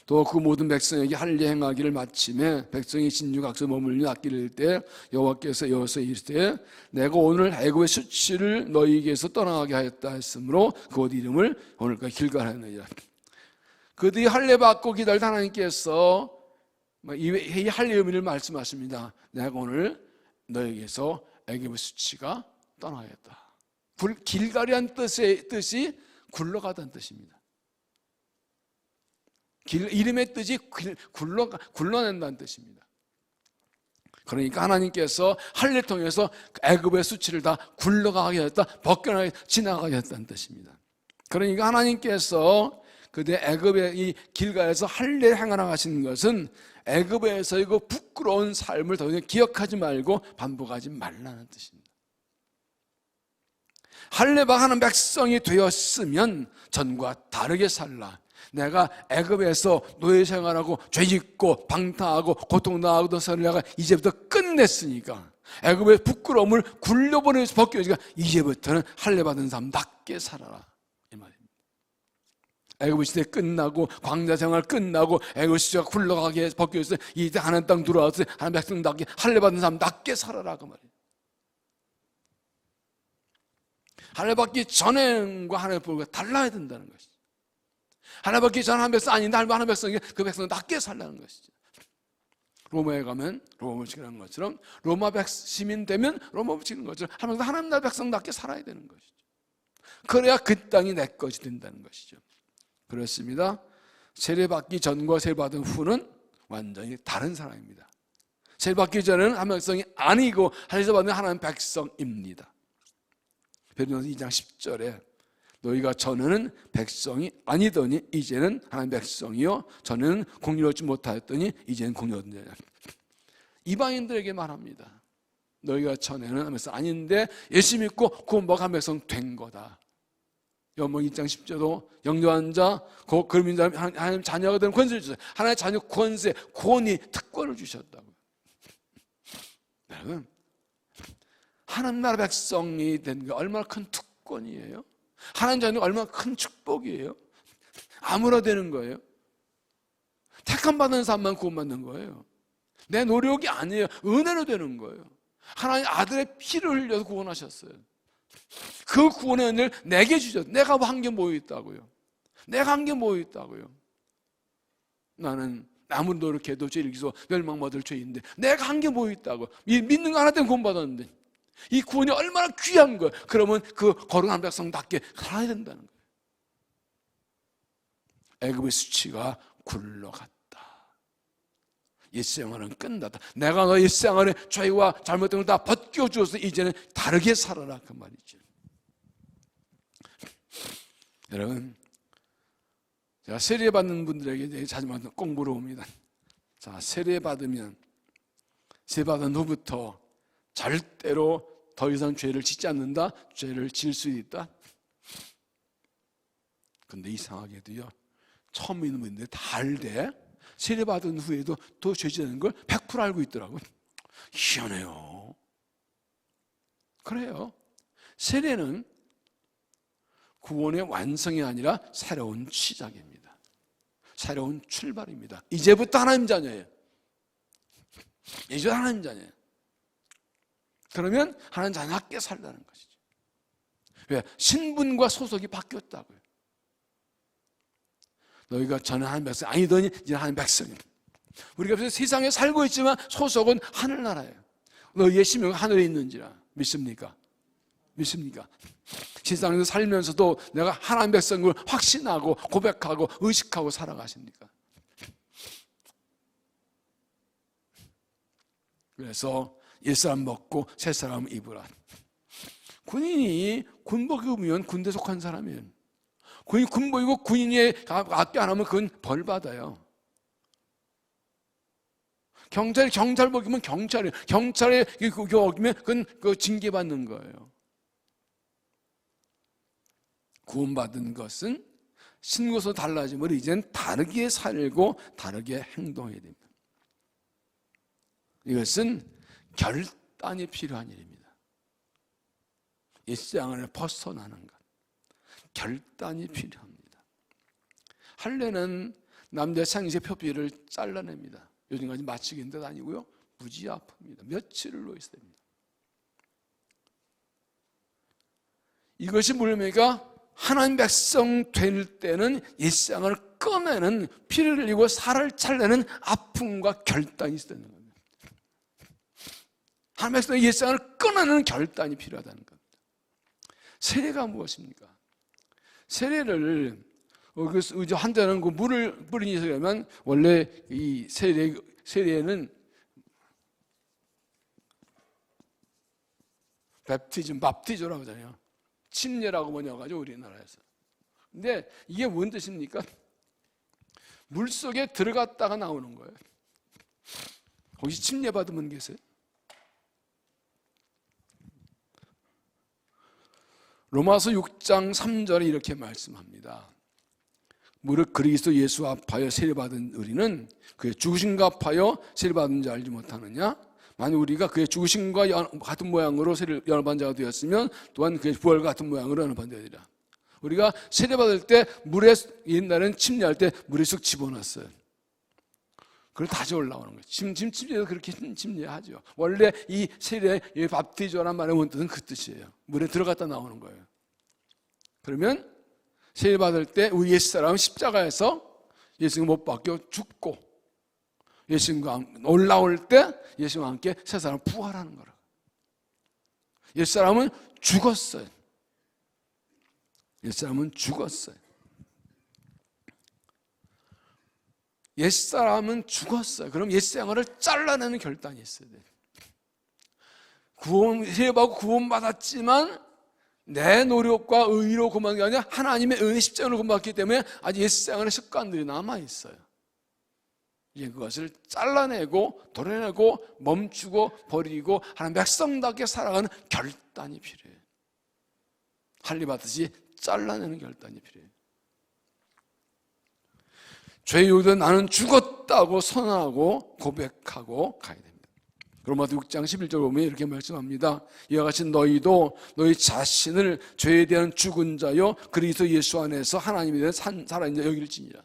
또 그 모든 백성에게 할례 행하기를 마침에 백성이 진주각서 머물며 악기를 일 때 여호와께서 여호수아에게 이르시되 내가 오늘 애굽의 수치를 너희에게서 떠나가게 하였다 했으므로 그곳 이름을 오늘까지 길갈 하였느니라. 그들이 할례 받고 기다린 하나님께서 이 할례 의미를 말씀하십니다. 내가 오늘 너희에게서 애굽의 수치가 떠나겠다. 길갈이란 뜻이 굴러가다는 뜻입니다. 이름의 뜻이 굴러낸다는 뜻입니다. 그러니까 하나님께서 할례를 통해서 애굽의 수치를 다 굴러가게 했다, 벗겨나게 지나가게 했다는 뜻입니다. 그러니까 하나님께서 그때 애굽의 이 길가에서 할례를 행하라 하시는 것은 애굽에서의 그 부끄러운 삶을 더 이상 기억하지 말고 반복하지 말라는 뜻입니다. 할례받는 백성이 되었으면 전과 다르게 살라. 내가 애굽에서 노예 생활하고 죄 짓고 방탕하고 고통당하던 것을 내가 이제부터 끝냈으니까, 애굽의 부끄러움을 굴려보내면서 벗겨지니까 이제부터는 할례받은 사람답게 살아라, 이 말입니다. 애굽 시대 끝나고 광야 생활 끝나고 애굽 시대가 굴러가게 벗겨져서 이제 하나님 땅 들어와서 하나님 백성답게 할례받은 사람답게 살아라, 그 말이에요. 할례받기 전과 하나님의 보고가 달라야 된다는 것이죠. 할례받기 전 한 백성 아닌데 하나님 백성이 그 백성은 낫게 살라는 것이죠. 로마에 가면 로마 지키는 것처럼, 로마 시민 되면 로마 지키는 것처럼 하나님 나라 백성답게 살아야 되는 것이죠. 그래야 그 땅이 내 것이 된다는 것이죠. 그렇습니다. 세례받기 전과 세례받은 후는 완전히 다른 사람입니다. 세례받기 전에는 하나님 백성이 아니고 세례받는 하나님 백성입니다. 베드로전서 2장 10절에 너희가 전에는 백성이 아니더니 이제는 하나님 백성이요 전에는 공의롭지 못하였더니 이제는 공의로운 자냐. 이방인들에게 말합니다. 너희가 전에는 하나님 백성 아닌데 예수 믿고 구원받고 하나님 백성 된 거다. 요한복음 2장 10절도 영접한 자, 그런 자는 하나님 자녀가 되는 권세를 주셨어요. 하나님의 자녀 권세, 권위, 특권을 주셨다고요. 여러분, 하나님 나라 백성이 된 게 얼마나 큰 특권이에요? 하나님 자녀가 얼마나 큰 축복이에요? 아무나 되는 거예요. 택함 받는 사람만 구원받는 거예요. 내 노력이 아니에요. 은혜로 되는 거예요. 하나님 아들의 피를 흘려서 구원하셨어요. 그 구원의 은혜를 내게 주셨어요. 내가 한 게 뭐 있다고요? 내가 한 게 뭐 있다고요? 나는 아무리 노력해도 죄를 지어서 멸망받을 죄인데 내가 한 게 뭐 있다고? 믿는 거 하나 때문에 구원받았는데 이 구원이 얼마나 귀한 거예요. 그러면 그 거룩한 백성답게 살아야 된다는 거예요. 애굽의 수치가 굴러갔다. 옛생활은 끝났다. 내가 너 옛생활의 죄와 잘못된 걸 다 벗겨주어서 이제는 다르게 살아라, 그 말이죠. 여러분, 제가 세례받는 분들에게 자주마다 꼭 물어봅니다. 자, 세례받으면 세례받은 후부터 절대로 더 이상 죄를 짓지 않는다? 죄를 지을 수 있다? 근데 이상하게도요, 처음 있는 분들 다 알되 세례받은 후에도 또 죄 짓는 걸 100% 알고 있더라고요. 희한해요. 그래요. 세례는 구원의 완성이 아니라 새로운 시작입니다. 새로운 출발입니다. 이제부터 하나님 자녀예요. 이제 하나님 자녀예요. 그러면 하나님 자녀답게 살라는 것이죠. 왜? 신분과 소속이 바뀌었다고요. 너희가 전에 하나님 백성 아니더니 이제 하나님 백성입니다. 우리가 세상에 살고 있지만 소속은 하늘나라예요. 너희의 심령은 하늘에 있는지라. 믿습니까? 믿습니까? 세상에서 살면서도 내가 하나님 백성을 확신하고 고백하고 의식하고 살아가십니까? 그래서 옛사람 먹고 새사람 입으라. 군인이 군복 입으면 군대 속한 사람이에요. 군인 군복 입고 군인이 악기 안 하면 그건 벌 받아요. 경찰복 입으면 경찰이에요. 경찰에 어기면 그건 징계받는 거예요. 구원받은 것은 신고서 달라지면 이젠 다르게 살고 다르게 행동해야 됩니다. 이것은 결단이 필요한 일입니다. 이 세상을 벗어나는 것, 결단이 필요합니다. 할례는 남자 상세 표피를 잘라냅니다. 요즘까지 마치긴 듯 아니고요, 무지 아픕니다. 며칠을 놓여 있어야 됩니다. 이것이 뭐냐니까 하나님 백성 될 때는 옛상을 꺼내는, 피를 흘리고 살을 찰내는 아픔과 결단이 있어야 되는 겁니다. 하나님 백성의 옛상을 꺼내는 결단이 필요하다는 겁니다. 세례가 무엇입니까? 세례를 환자는 그 물을 뿌리니 하면 원래 이 세례는 밥티조라고 하잖아요. 침례라고 번역하죠, 우리나라에서. 근데 이게 뭔 뜻입니까? 물 속에 들어갔다가 나오는 거예요. 혹시 침례 받은 분 계세요? 로마서 6장 3절에 이렇게 말씀합니다. 무릇 그리스도 예수 합하여 세례받은 우리는 그의 죽으심과 합하여 세례받은 줄 알지 못하느냐? 만약 우리가 그의 죽으심과 같은 모양으로 연합한 자가 되었으면 또한 그의 부활과 같은 모양으로 연합한 자가 되리라. 우리가 세례받을 때 물에, 옛날에는 침례할 때 물에 쑥 집어넣었어요. 그걸 다시 올라오는 거예요. 지금 침례도 그렇게 침례하죠. 원래 이 세례, 이 밥티조라는 말의 원뜻은 그 뜻이에요. 물에 들어갔다 나오는 거예요. 그러면 세례받을 때 우리 옛사람은 십자가에서 예수님과 못 박혀 죽고, 예수님과 올라올 때 예수님과 함께 새 사람 부활하는 거라고. 옛사람은 죽었어요. 옛사람은 죽었어요. 옛사람은 죽었어요. 그럼 옛생활을 잘라내는 결단이 있어야 돼요. 세례받고 구원받았지만 내 노력과 의로 구원받은 게 아니라 하나님의 은혜 십자가로 구원받기 때문에 아직 옛생활의 습관들이 남아있어요. 이제 그것을 잘라내고 도려내고 멈추고 버리고 하나님 백성답게 살아가는 결단이 필요해요. 할례받듯이 잘라내는 결단이 필요해요. 죄의 요구는 나는 죽었다고 선언하고 고백하고 가야 됩니다. 로마서 6장 11절 보면 이렇게 말씀합니다. 이와 같이 너희도 너희 자신을 죄에 대한 죽은 자요 그리스도 예수 안에서 하나님에 대한 살아있는 자 여길지니라.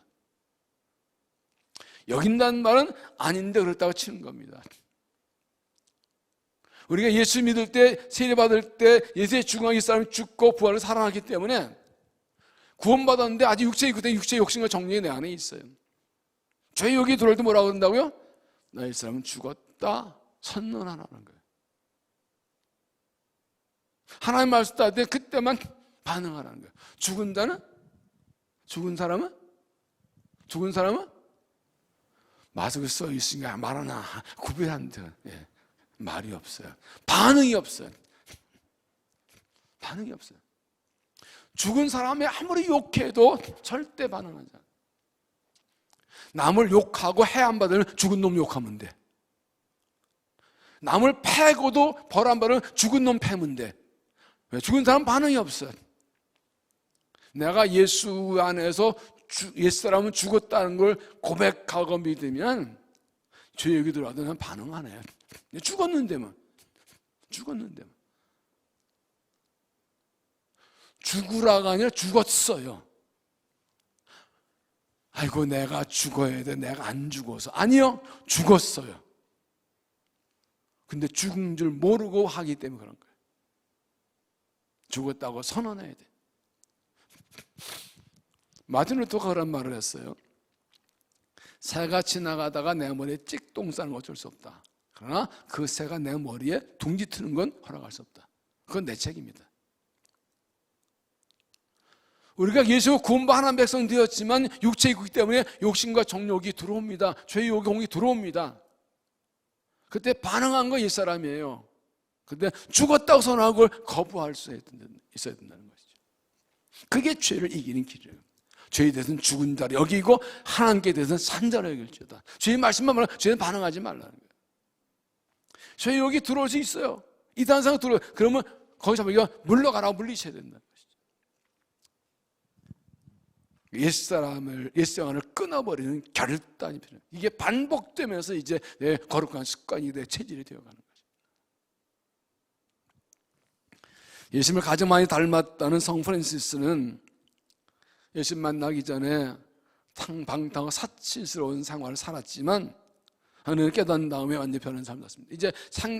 여긴다는 말은 아닌데 그렇다고 치는 겁니다. 우리가 예수 믿을 때, 세례받을 때 예수의 죽음과 사람이 죽고 부활을 살아나기 때문에 구원받았는데 아직 육체의 욕심과 정욕이 내 안에 있어요. 죄의 욕이 들어올 때 뭐라고 한다고요? 나의 사람은 죽었다 선언하라는 거예요. 하나님 말씀 할 때 그때만 반응하라는 거예요. 죽은 사람은 마스크 써 있으니까 말하나 구별한다. 예, 말이 없어요. 반응이 없어요. 죽은 사람이 아무리 욕해도 절대 반응하지 않아요. 남을 욕하고 해 안 받으면 죽은 놈 욕하면 돼. 남을 패고도 벌 안 받으면 죽은 놈 패면 돼. 왜? 죽은 사람 반응이 없어요. 내가 예수 안에서 옛사람은 죽었다는 걸 고백하고 믿으면 죄 여기 들어와도 난 반응 안 해요. 죽었는데만. 죽으라가 아니라 죽었어요. 아이고 내가 죽어야 돼. 내가 안 죽어서. 아니요. 죽었어요. 근데 죽은 줄 모르고 하기 때문에 그런 거예요. 죽었다고 선언해야 돼. 마틴 루터가 그런 말을 했어요. 새가 지나가다가 내 머리에 찍똥 싸는 건 어쩔 수 없다. 그러나 그 새가 내 머리에 둥지 트는 건 허락할 수 없다. 그건 내 책임이다. 우리가 예수 구원받은 백성 되었지만 육체의 있기 때문에 욕심과 정욕이 들어옵니다. 죄의 욕이 들어옵니다. 그때 반응한 거 옛사람이에요. 근데 죽었다고 선언하고 그걸 거부할 수 있어야 된다는 것이죠. 그게 죄를 이기는 길이에요. 죄에 대해서는 죽은 자로 여기고 하나님께 대해서는 산 자로 여길지어다. 죄의 말씀만 말하면 죄는 반응하지 말라는 거예요. 죄의 욕이 들어올 수 있어요. 이단상 들어올 그러면 거기서 우리가 물러가라고 물리셔야 된다는 것이죠. 옛사람을 끊어버리는 결단이 필요해요. 이게 반복되면서 이제 내 거룩한 습관이 내 체질이 되어가는 거죠. 예수님을 가장 많이 닮았다는 성 프란시스는 예수님 만나기 전에 방탕하고 사치스러운 생활을 살았지만 하나님을 깨닫는 다음에 완전히 변한 삶을 살았습니다. 이제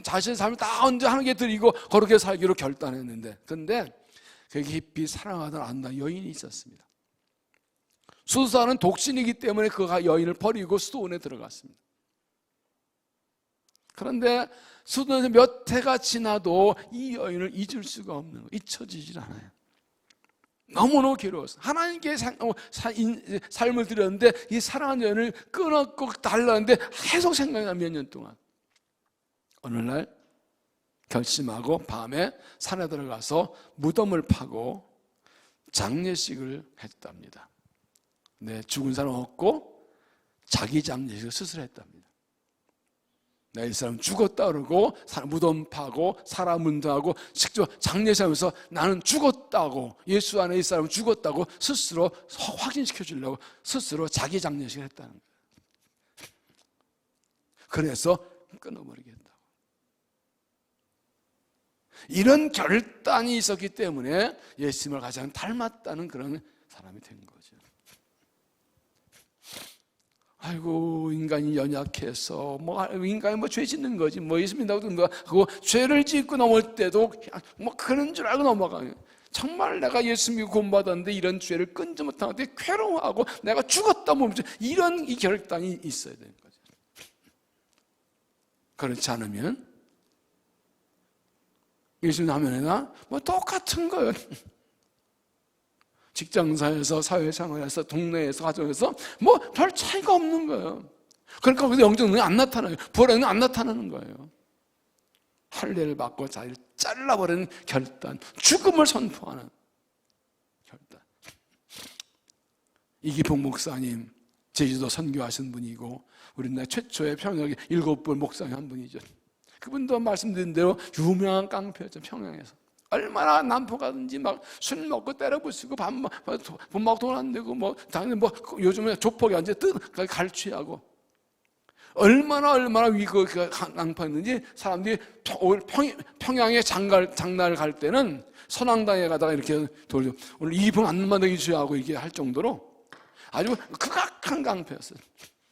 자신의 삶을 다 언제 하나님께 드리고 거룩하게 살기로 결단했는데, 그런데 그게 깊이 사랑하던 아름다운 여인이 있었습니다. 수도사는 독신이기 때문에 그 여인을 버리고 수도원에 들어갔습니다. 그런데 수도원에서 몇 해가 지나도 이 여인을 잊을 수가 없는 거예요. 잊혀지질 않아요. 너무너무 괴로웠어요. 하나님께 삶을 드렸는데 이 사랑하는 여인을 끊었고 달랐는데 계속 생각이 나. 몇 년 동안 어느 날 결심하고 밤에 산에 들어가서 무덤을 파고 장례식을 했답니다. 네, 죽은 사람 없고 자기 장례식을 스스로 했답니다. 이 사람 죽었다 그러고 무덤 파고 사람 운동하고 직접 장례식하면서 나는 죽었다고, 예수 안에 이 사람은 죽었다고 스스로 확인시켜 주려고 스스로 자기 장례식을 했다는 거예요. 그래서 끊어버리겠다고. 이런 결단이 있었기 때문에 예수님을 가장 닮았다는 그런 사람이 된 거죠. 아이고, 인간이 연약해서 인간이 죄 짓는 거지, 예수 믿는다고 하고 죄를 짓고 넘을 때도 그런 줄 알고 넘어가요. 정말 내가 예수 믿고 구원받았는데 이런 죄를 끊지 못하는데 괴로워하고 내가 죽었다 몸, 이런 이 결단이 있어야 되는 거죠. 그렇지 않으면 예수님 화면에나 똑같은 거예요. 직장사에서, 사회생활에서, 동네에서, 가정에서 별 차이가 없는 거예요. 그러니까 거기서 영적 능력이 안 나타나요. 부활의 능력이 안 나타나는 거예요. 할례를 받고 자기를 잘라버리는 결단, 죽음을 선포하는 결단. 이기봉 목사님, 제주도 선교하신 분이고 우리나라 최초의 평양에 7분 목사님 한 분이죠. 그분도 말씀드린 대로 유명한 깡패였죠. 평양에서 얼마나 남포 가든지 술 먹고 때려 부수고 밥 먹고 돈 안 내고 당연히 요즘에 조폭이 앉아 갈취하고 얼마나 위그 깡패였는지 사람들이 평양에 장날을 갈 때는 선앙당에 가다가 이렇게 돌려 오늘 이분 안 만나기 주의하고 이렇게 할 정도로 아주 극악한 깡패였어요.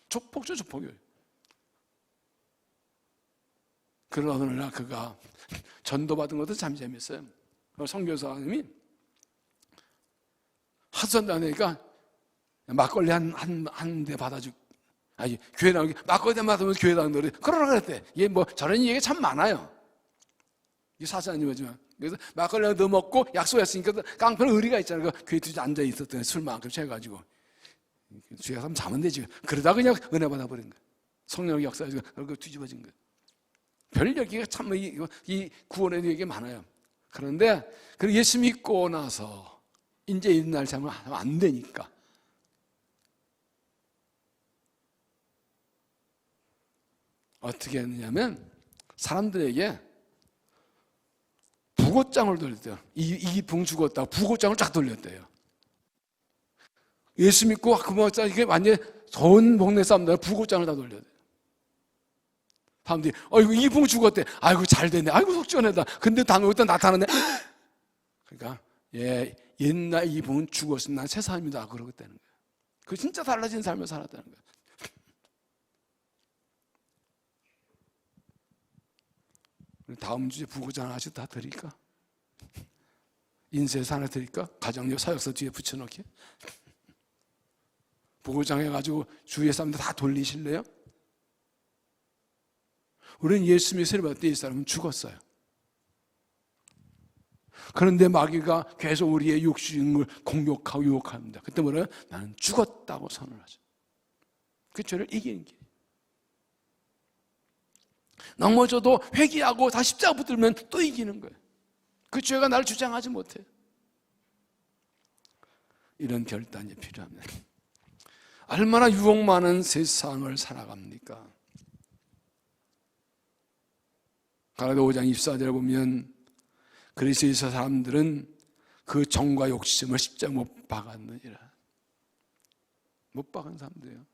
조폭죠, 조폭이에요. 그러나 어느 날 그가 전도받은 것도 참 재밌어요. 선교사님이 하선다니까 막걸리 한 대 받아주고, 아니 교회 나오기 막걸리 받으면서 교회 나오는 노래 그러라 그랬대. 이게 저런 얘기가 참 많아요. 이 사사님이지만 그래서 막걸리 더 먹고 약속했으니까 깡패는 의리가 있잖아요. 그 교회 뒤에 앉아 있었던 술만큼 채가지고 주에 가서 자면 되지. 그러다 그냥 은혜 받아버린 거예요. 성령의 역사에서 그렇게 뒤집어진 거예요. 별 얘기가 참 이 구원의 얘기가 많아요. 그런데 예수 믿고 나서 이제 이날 잘못하면 안 되니까 어떻게 했느냐면 사람들에게 부고장을 돌렸대요. 이기붕 죽었다고 부고장을 쫙 돌렸대요. 예수 믿고 이게 완전히 돈 복내 싸움다 부고장을 다 돌려야 돼요. 사람들이 아이고 이기붕 죽었대. 아이고 잘 됐네. 아이고 속전해다. 근데 다음에 어디다 나타나네. 그러니까 옛날 이기붕은 죽었으면 난 새 사람이다 그러고 있다는 거예요. 그 진짜 달라진 삶을 살았다는 거예요. 다음 주에 부고장 하나씩 다 드릴까? 인쇄서 하나 드릴까? 가정력 사역서 뒤에 붙여놓게. 부고장 해가지고 주위에 사람들 다 돌리실래요? 우리는 예수 믿음을 받을 때 이 사람은 죽었어요. 그런데 마귀가 계속 우리의 육신을 공격하고 유혹합니다. 그때 뭐래요? 나는 죽었다고 선을 하죠. 그 죄를 이기는 길. 넘어져도 회개하고 다시 십자가 붙들면 또 이기는 거예요. 그 죄가 나를 주장하지 못해. 이런 결단이 필요합니다. 얼마나 유혹 많은 세상을 살아갑니까? 갈라디아 5장 24절에 보면 그리스도에서 사람들은 그 정과 욕심을 십자가 못 박았느니라. 못 박은 사람들이에요.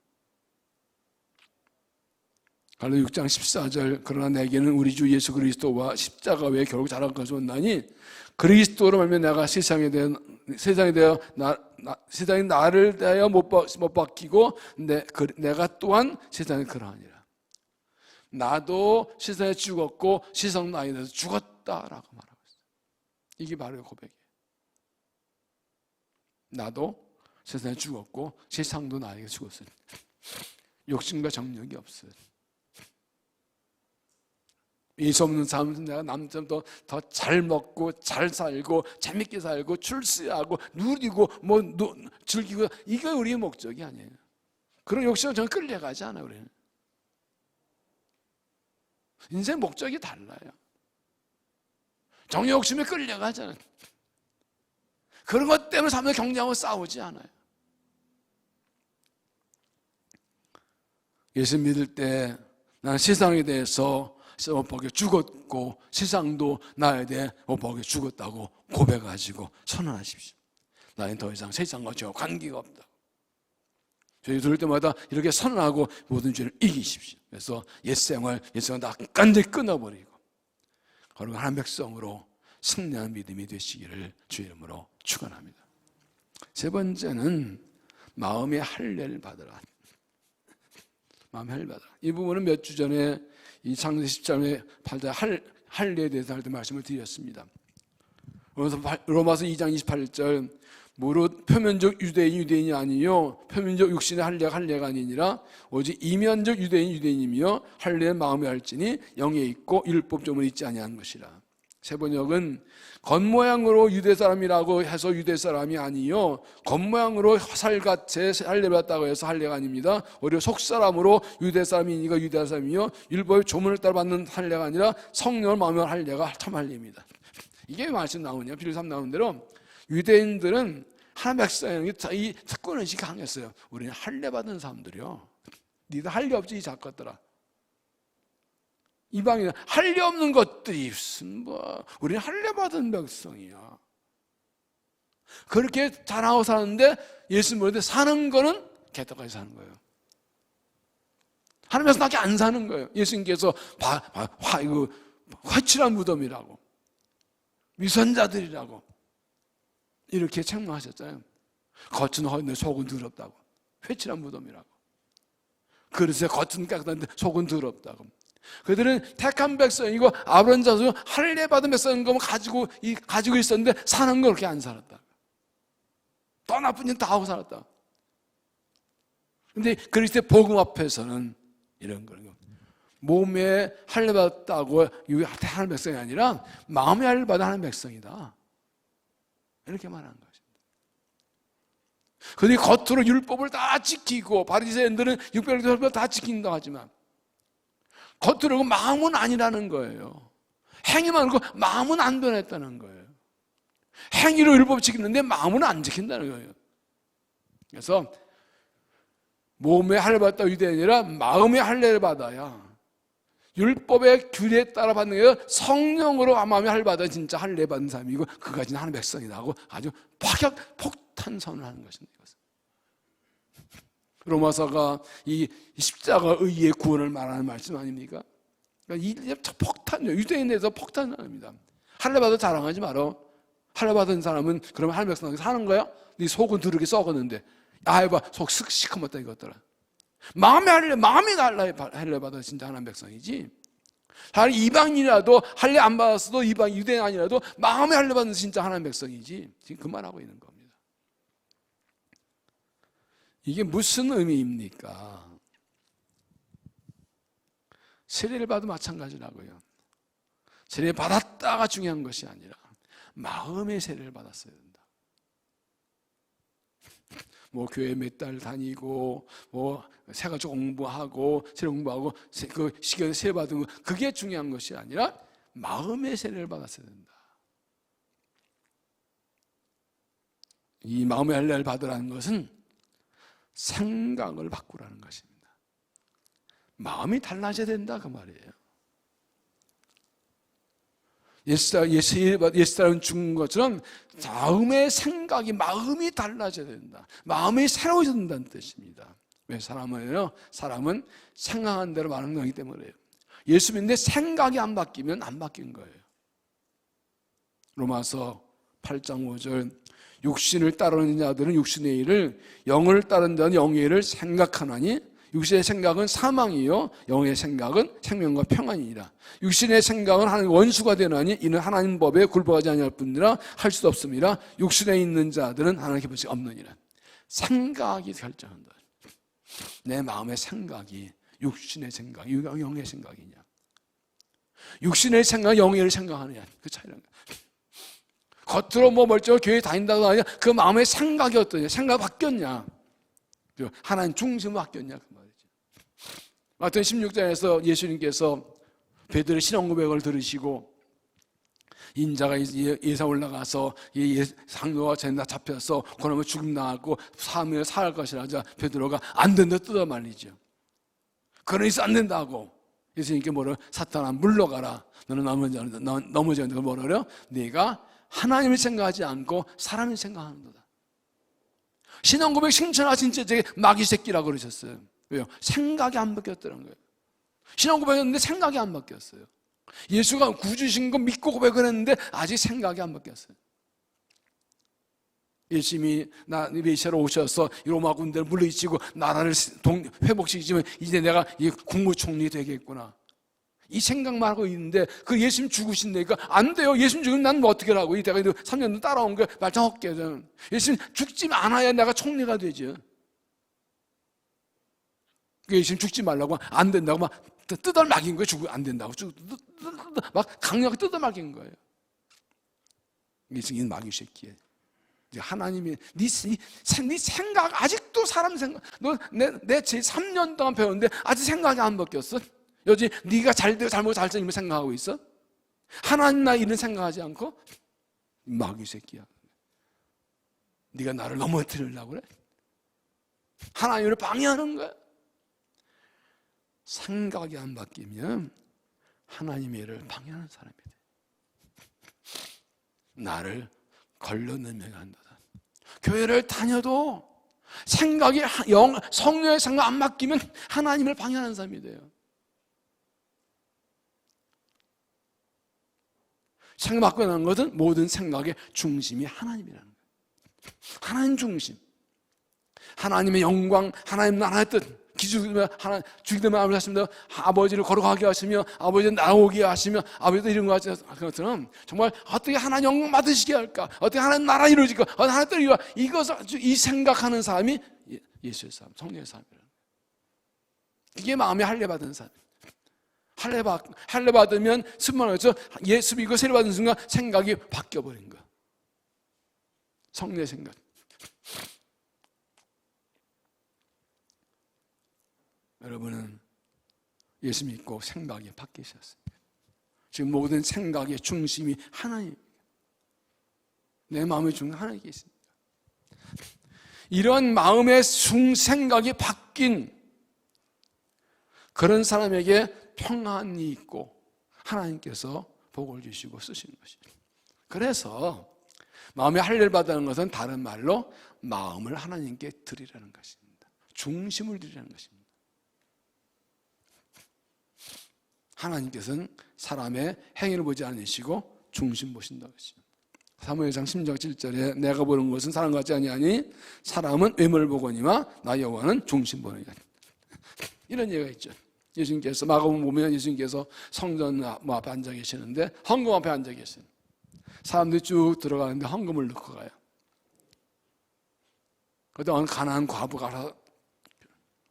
갈라디아 6장 14절 그러나 내게는 우리 주 예수 그리스도와 십자가 외에 결국 자랑할 것이 없나니 그리스도로 말미암아 내가 세상이 나를 대하여 못 박히고 내가 또한 세상에 그러하니라. 나도 세상에 죽었고 세상 나에 대해서 죽었다라고 말하고 있어요. 이게 바로 고백이에요. 나도 세상에 죽었고 세상도 나에게 죽었어요. 욕심과 정력이 없어요. 예수 없는 삶은 내가 남들보다 더 잘 먹고 잘 살고 재밌게 살고 출세하고 누리고 즐기고 이게 우리의 목적이 아니에요. 그런 욕심은 저는 끌려가지 않아요. 우리는 인생 목적이 달라요. 정욕 욕심에 끌려가잖아요. 그런 것 때문에 사람들 경쟁하고 싸우지 않아요. 예수 믿을 때 나는 세상에 대해서 못 보게 죽었고 세상도 나에 대해 못 보게 죽었다고 고백하시고 선언하십시오. 나는 더 이상 세상과 저와 관계가 없다. 저희 들을 때마다 이렇게 선언하고 모든 죄를 이기십시오. 그래서 옛생활 다 완전히 끊어버리고 그리고 하나님 백성으로 승리하는 믿음이 되시기를 주의 이름으로 축원합니다. 세 번째는 마음의 할례를 받으라. 마음의 할례를 받으라. 이 부분은 몇 주 전에 이 창세기 10장의 8절 할례에 대해서 할 때 말씀을 드렸습니다. 로마서 2장 28절 무릇 표면적 유대인이 아니요 표면적 육신의 할례가 아니니라 오직 이면적 유대인이며 할례는 마음에 할지니 영에 있고 율법점은 있지 아니한 것이라. 세 번역은 겉모양으로 유대사람이라고 해서 유대사람이 아니요 겉모양으로 살같이 할례받았다고 해서 할례가 아닙니다. 오히려 속사람으로 유대사람이니까 유대사람이요 율법의 조문을 따라 받는 할례가 아니라 성령을 마음에 할례가 참 할례입니다. 이게 왜 말씀 나오냐? 빌립보 3 나오는 대로 유대인들은 하나님 백성이 이 특권의식이 강했어요. 우리는 할례받은 사람들이요 니들 할례 없지 이 작것들아. 이방인은 할례 없는 것들이 무슨 우리는 할례 받은 백성이야. 그렇게 자랑하고 사는데 예수 모르는데 사는 거는 개떡같이 사는 거예요. 하나님께서 나게 안 사는 거예요. 예수님께서 화칠한 무덤이라고 위선자들이라고 이렇게 책망하셨잖아요. 겉은 허인데 속은 더럽다고. 회칠한 무덤이라고. 그릇에 겉은 깨끗한데 속은 더럽다고. 그들은 택한 백성이고 아브라함 자손 할례 받은 백성인 거면 가지고 있었는데 사는 거 그렇게 안 살았다. 더 나쁜 일 다 하고 살았다. 근데 그리스도의 복음 앞에서는 이런 거예요. 몸에 할례 받았다고 하는 백성이 아니라 마음에 할례 받은 하는 백성이다. 이렇게 말하는 것입니다. 그들이 겉으로 율법을 다 지키고 바리새인들은 율법을 다 지킨다고 하지만 겉으로 마음은 아니라는 거예요. 행위만 하고 마음은 안 변했다는 거예요. 행위로 율법 지키는데 마음은 안 지킨다는 거예요. 그래서 몸에 할례 받았다 유대인이 아니라 마음의 할례를 받아야 율법의 규례에 따라 받는 게 아니라 성령으로 마음의 할례 받아야 진짜 할례 받은 사람이고 그까지는 하는 백성이다 하고 아주 폭탄 선언을 하는 것입니다. 로마서가 이 십자가 의의 구원을 말하는 말씀 아닙니까? 그러니까 이 폭탄이요. 유대인에서 폭탄입니다. 할례 받아 자랑하지 마라. 할례 받은 사람은 그러면 하나님 백성에게 사는 거야? 네 속은 더럽게 썩었는데 아이봐 속 시커멓다 이것들아. 마음이 할례 받아 진짜 하나님 백성이지. 다른 이방인이라도 할례 안 받았어도 이방 유대인 아니라도 마음에 할례 받는 진짜 하나님 백성이지. 지금 그 말하고 있는 겁니다. 이게 무슨 의미입니까? 세례를 받아도 마찬가지라고요. 세례 받았다가 중요한 것이 아니라 마음의 세례를 받았어야 된다. 교회 몇 달 다니고 세가지고 공부하고 세례 공부하고 그 시간에 세례 받은 거 그게 중요한 것이 아니라 마음의 세례를 받았어야 된다. 이 마음의 할례를 받으라는 것은 생각을 바꾸라는 것입니다. 마음이 달라져야 된다 그 말이에요. 옛사람은 죽은 것처럼 다음의 생각이 마음이 달라져야 된다. 마음이 새로워져야 된다는 뜻입니다. 왜 사람은 생각한 대로 말하는 거기 때문에요. 예수 믿는데 생각이 안 바뀌면 안 바뀐 거예요. 로마서 8장 5절 육신을 따르는 자들은 육신의 일을 영을 따르는 자는 영의 일을 생각하나니 육신의 생각은 사망이요 영의 생각은 생명과 평안이니라. 육신의 생각은 하나님 원수가 되나니 이는 하나님 법에 굴복하지 아니할 뿐이라 할 수도 없습니다. 육신에 있는 자들은 하나님께 볼수 없느니라. 생각이 결정한다. 내 마음의 생각이 육신의 생각, 영의 생각이냐, 육신의 생각, 영의 생각하느냐, 그 차이라는 거야. 겉으로 멀쩡하게 교회 다닌다고 하냐, 그 마음의 생각이 어떠냐, 생각 바뀌었냐, 하나님 중심으로 바뀌었냐 그 말이죠. 마태복음 16장에서 예수님께서 베드로의 신앙 고백을 들으시고 인자가 예사 올라가서 상도가 젠다 잡혀서 그러면 죽음 나갔고 사흘 것이라 하자 베드로가 안 된다 뜯어 말리죠. 그러니까 안 된다고 예수님께 뭐래요? 사탄아 물러가라. 너는 넘어졌는데 뭐라 그래요? 네가 하나님을 생각하지 않고 사람을 생각하는도다. 신앙고백 칭찬하 진짜 되게 마귀 새끼라고 그러셨어요. 왜요? 생각이 안 바뀌었다는 거예요. 신앙고백했는데 생각이 안 바뀌었어요. 예수가 구주신 거 믿고 고백을 했는데 아직 생각이 안 바뀌었어요. 예수님이 메시아로 오셔서 로마 군대를 물리치고 나라를 회복시키면 이제 내가 국무총리 되겠구나, 이 생각만 하고 있는데 그 예수님 죽으신다니까 안 돼요. 예수님 죽으면 난 뭐 어떻게 하라고. 이때가 3년 따라온 거 말짱 헛개죠. 예수님 죽지 않아야 내가 총리가 되죠. 예수님 죽지 말라고 안 된다고 막 뜯어 막인 거예요. 죽으면 안 된다고 막 강력하게 뜯어 막인 거예요. 예수님 마귀 새끼예요. 하나님이 네 생각 아직도 사람 생각, 내 제 3년 동안 배웠는데 아직 생각이 안 바뀌었어? 여지 네가 잘되고 잘못 잘못을 생각하고 있어? 하나님 나 이런 생각하지 않고? 마귀 새끼야. 네가 나를 넘어뜨리려고 그래? 하나님을 방해하는 거야. 생각이 안 바뀌면 하나님의 일을 방해하는 사람이 돼. 나를 걸러내며 한다. 교회를 다녀도 생각이 성령의 생각 안 맡기면 하나님을 방해하는 사람이 돼요. 생각 맡고 나는 것은 모든 생각의 중심이 하나님이라는 거예요. 하나님 중심, 하나님의 영광, 하나님 나라의 뜻, 기죽으면 하나 죽이면 아버지 하시며 아버지를 거룩하게 하시며 아버지를 나오게 하시며 아버지도 이런 거 하시는 것처럼 정말 어떻게 하나님 영광 받으시게 할까, 어떻게 하나님 나라 이루어질까, 어떻게 하나님 뜻 이루어, 이것을 이 생각하는 사람이 예수의 사람, 성령의 사람이라는 거예요. 이게 마음에 할례 받은 사람. 할례 받으면 순만하죠. 예수 믿고 세례 받은 순간 생각이 바뀌어 버린 거야. 성령의 생각. 여러분은 예수 믿고 생각이 바뀌셨습니다. 지금 모든 생각의 중심이 하나님입니다. 내 마음의 중심 하나님께 있습니다. 이런 마음의 생각이 바뀐 그런 사람에게 평안이 있고 하나님께서 복을 주시고 쓰시는 것입니다. 그래서 마음의 할례를 받는 것은 다른 말로 마음을 하나님께 드리라는 것입니다. 중심을 드리라는 것입니다. 하나님께서는 사람의 행위를 보지 않으시고 중심 보신다고 했습니다. 사무엘상 10장 7절에 내가 보는 것은 사람 같지 아니하니 사람은 외모를 보거니와 나 여호와는 중심 보느니라. 이런 얘기가 있죠. 예수님께서 마가복음 보면 예수님께서 성전 앞에 앉아 계시는데 헌금 앞에 앉아 계세요. 사람들이 쭉 들어가는데 헌금을 넣고 가요. 그때 어느 가난한 과부가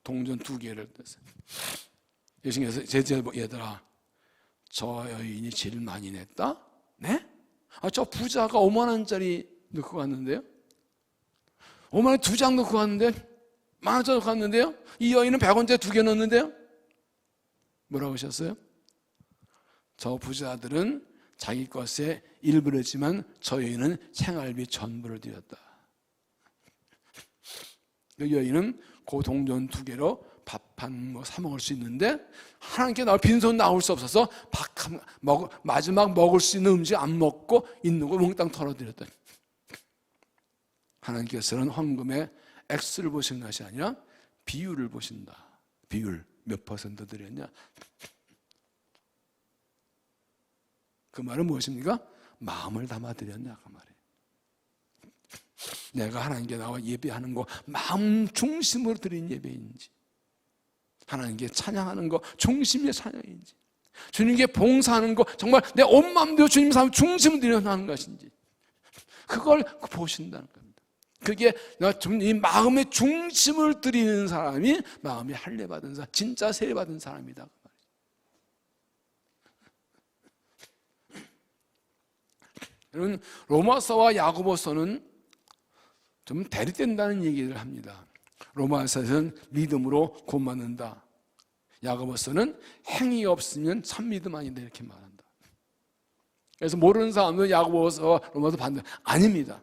동전 2개를 냈어요. 예수님께서 얘들아, 저 여인이 제일 많이 냈다? 네? 저 부자가 5만 원짜리 넣고 갔는데요? 5만 원 2장 넣고 갔는데 10,000원짜리 넣고 갔는데요? 이 여인은 100원짜리 2개 넣었는데요? 뭐라고 하셨어요? 저 부자들은 자기 것에 일부를 했지만 저 여인은 생활비 전부를 드렸다. 그 여인은 그 동전 2개로 밥 한 사 먹을 수 있는데 하나님께 빈손 나올 수 없어서 마지막 먹을 수 있는 음식 안 먹고 있는 거 몽땅 털어드렸다. 하나님께서는 헌금의 액수를 보시는 것이 아니라 비율을 보신다. 비율 몇 퍼센트 드렸냐? 그 말은 무엇입니까? 마음을 담아 드렸냐 그 말이에요. 내가 하나님께 나와 예배하는 거 마음 중심으로 드린 예배인지, 하나님께 찬양하는 거 중심의 찬양인지, 주님께 봉사하는 거 정말 내 온 마음대로 주님 삶 중심을 드려나가는 것인지, 그걸 보신다는 겁니다. 그게 이 마음의 중심을 드리는 사람이 마음이 할례 받은 사람, 진짜 세례 받은 사람이다. 여러분, 로마서와 야고보서는 좀 대립된다는 얘기를 합니다. 로마서는 믿음으로 구원받는다. 야고보서는 행위 없으면 참 믿음 아니다 이렇게 말한다. 그래서 모르는 사람은 야고보서와 로마서 반대 아닙니다.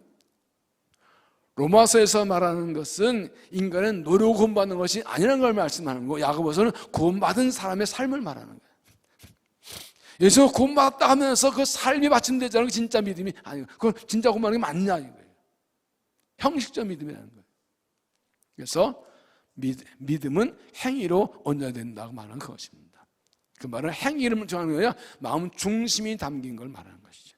로마서에서 말하는 것은 인간은 노력 구원받는 것이 아니라는 걸 말씀하는 거고, 야고보서는 구원받은 사람의 삶을 말하는 거예요. 예수가 구원받았다 하면서 그 삶이 받침되지 않은 게 진짜 믿음이 아니고, 그건 진짜 구원받는 게 맞냐 이거예요. 형식적 믿음이라는 거예요. 그래서 믿음은 행위로 얻어야 된다고 말하는 것입니다. 그 말은 행위를 정하는 거예요. 마음 중심이 담긴 걸 말하는 것이죠.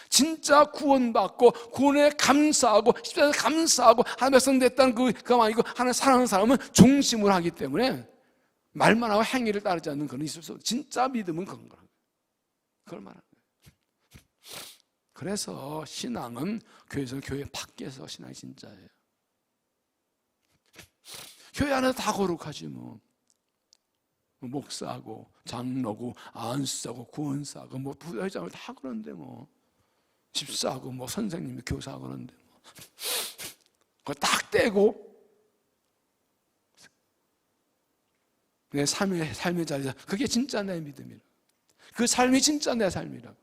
진짜 구원받고 구원에 감사하고 십자가에 감사하고 하나님의 백성 됐다는 그가 아니고 하나님 사랑하는 사람은 중심으로 하기 때문에 말만 하고 행위를 따르지 않는 그런 있을 수 없어요. 진짜 믿음은 그런 거라는 거예요. 그걸 말하는 거예요. 그래서 신앙은 교회에서 교회 밖에서 신앙이 진짜예요. 교회 안에서 다 거룩하지 뭐. 목사고 장로고 안수사고 구원사고 뭐 부회장을 다 그런데 뭐 집사고 뭐 선생님이 교사고 그런데 뭐 그거 딱 떼고 내 삶의 자리에서 그게 진짜 내 믿음이라. 그 삶이 진짜 내 삶이라고.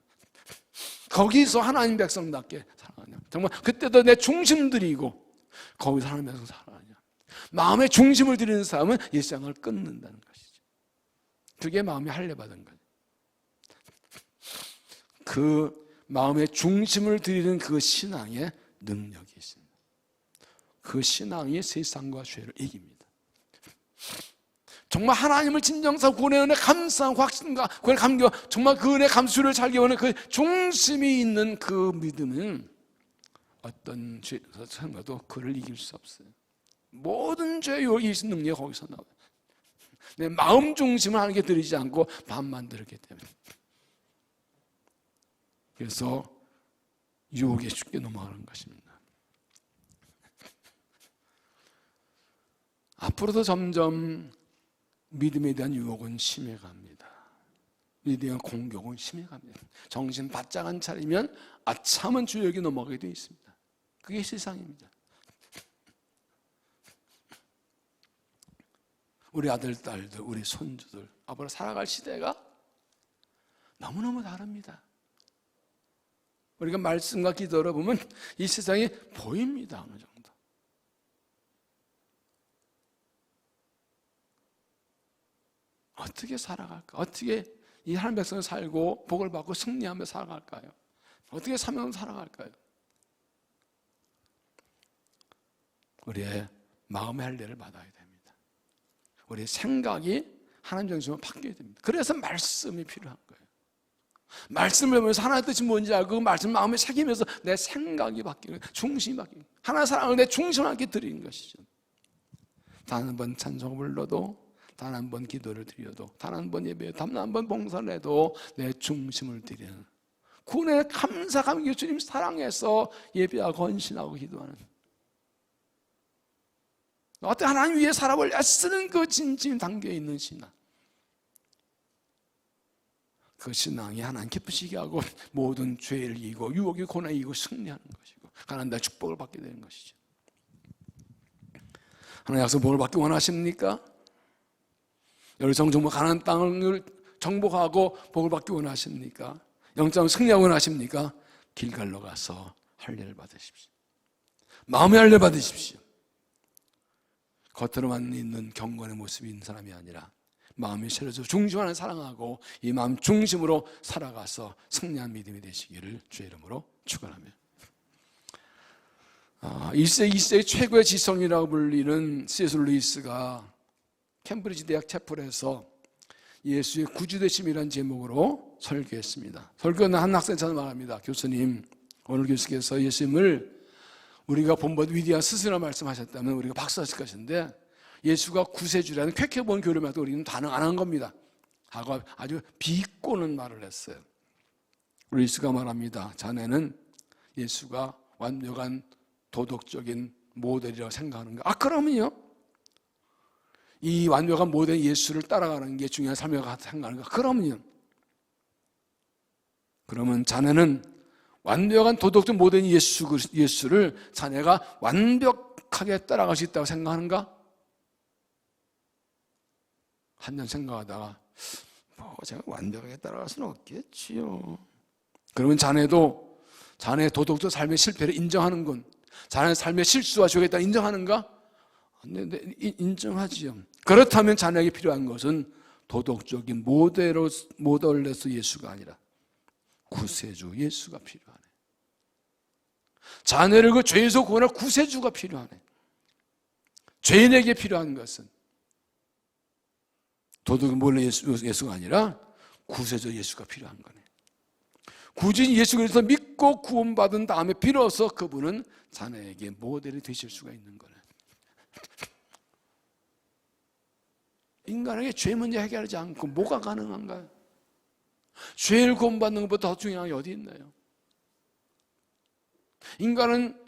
거기서 하나님 백성답게 살아가냐. 정말 그때도 내 중심 들이고 거기서 하나님 백성 살아가냐. 마음의 중심을 들이는 사람은 이 세상을 끊는다는 것이죠. 그게 마음이 할례받은 거예요. 그 마음의 중심을 들이는 그 신앙의 능력이 있습니다. 그 신앙이 세상과 죄를 이깁니다. 정말 하나님을 진정서 구원의 은혜 감사하고 확신과 그의 감격, 정말 그 은혜 감수를 살기 원하는 그 중심이 있는 그 믿음은 어떤 죄에서 생각도 그를 이길 수 없어요. 모든 죄의 유혹이 있는 능력이 거기서 나와요. 내 마음 중심을 하나님께 드리지 않고 반만 들었기 때문에. 그래서 유혹에 쉽게 넘어가는 것입니다. 앞으로도 점점 믿음에 대한 유혹은 심해갑니다. 믿음에 대한 공격은 심해갑니다. 정신 바짝 안 차리면 아참은 주역이 넘어가게 되어 있습니다. 그게 세상입니다. 우리 아들, 딸들, 우리 손주들 앞으로 살아갈 시대가 너무너무 다릅니다. 우리가 말씀과 기도를 보면 이 세상이 보입니다. 어느 정도. 어떻게 살아갈까? 어떻게 이 하나님 백성을 살고 복을 받고 승리하며 살아갈까요? 어떻게 사명을 살아갈까요? 우리의 마음의 할례를 받아야 됩니다. 우리의 생각이 하나님 중심으로 바뀌어야 됩니다. 그래서 말씀이 필요한 거예요. 말씀을 보면서 하나님의 뜻이 뭔지 알고 그 말씀 마음에 새기면서 내 생각이 바뀌는 거예요. 중심이 바뀌는 거예요. 하나님의 사랑을 내 중심을 함께 드리는 것이죠. 단 한 번 찬송을 불러도, 단 한 번 기도를 드려도, 단 한 번 예배에 단 한 번 봉사를 해도 내 중심을 드리는 구원의 감사 감격 주님 사랑해서 예배하고 헌신하고 기도하는 어떤 하나님 위해 살아볼 애쓰는 그 진심이 담겨있는 신앙, 그 신앙이 하나님 기쁘시게 하고 모든 죄를 이기고 유혹이 고난을 이기고 승리하는 것이고 가난한 축복을 받게 되는 것이죠. 하나님 약속 복을 받기 원하십니까? 여러분 정말 가난한 땅을 정복하고 복을 받기 원하십니까? 영적으로 승리하기 원하십니까? 길갈로 가서 할례를 받으십시오. 마음의 할례 받으십시오. 겉으로만 있는 경건의 모습이 있는 사람이 아니라 마음이 새로워서 중심 안에 사랑하고 이 마음 중심으로 살아가서 승리한 믿음이 되시기를 주의 이름으로 축원하며 1세기 2세기 최고의 지성이라고 불리는 C.S. 루이스가 캠브리지 대학 채플에서 예수의 구주되심이라는 제목으로 설교했습니다. 설교는 한 학생처럼 말합니다. 교수님, 오늘 교수께서 예수님을 우리가 본받 위대한 스승이라고 말씀하셨다면 우리가 박수하실 것인데 예수가 구세주라는 쾌쾌본 교리만 해도 우리는 반응 안 한 겁니다 하고 아주 비꼬는 말을 했어요. 루이스가 말합니다. 자네는 예수가 완벽한 도덕적인 모델이라고 생각하는가? 그러면요, 이 완벽한 모델 예수를 따라가는 게 중요한 삶이라고 생각하는가? 그러면 자네는 완벽한 도덕적 모델인 예수를 자네가 완벽하게 따라갈 수 있다고 생각하는가? 한년 생각하다가 제가 완벽하게 따라갈 수는 없겠지요. 그러면 자네도 자네의 도덕적 삶의 실패를 인정하는군. 자네의 삶의 실수와 죄가 있다는 인정하는가? 네, 인정하지요. 그렇다면 자네에게 필요한 것은 도덕적인 모델로서 예수가 아니라 구세주 예수가 필요하네. 자네를 그 죄에서 구원할 구세주가 필요하네. 죄인에게 필요한 것은 도덕적인 모델 예수가 아니라 구세주 예수가 필요한 거네. 굳이 예수 그리스도 믿고 구원받은 다음에 비로소 그분은 자네에게 모델이 되실 수가 있는 거네. 인간에게 죄 문제 해결하지 않고 뭐가 가능한가요? 죄를 구원받는 것보다 더 중요한 게 어디 있나요? 인간은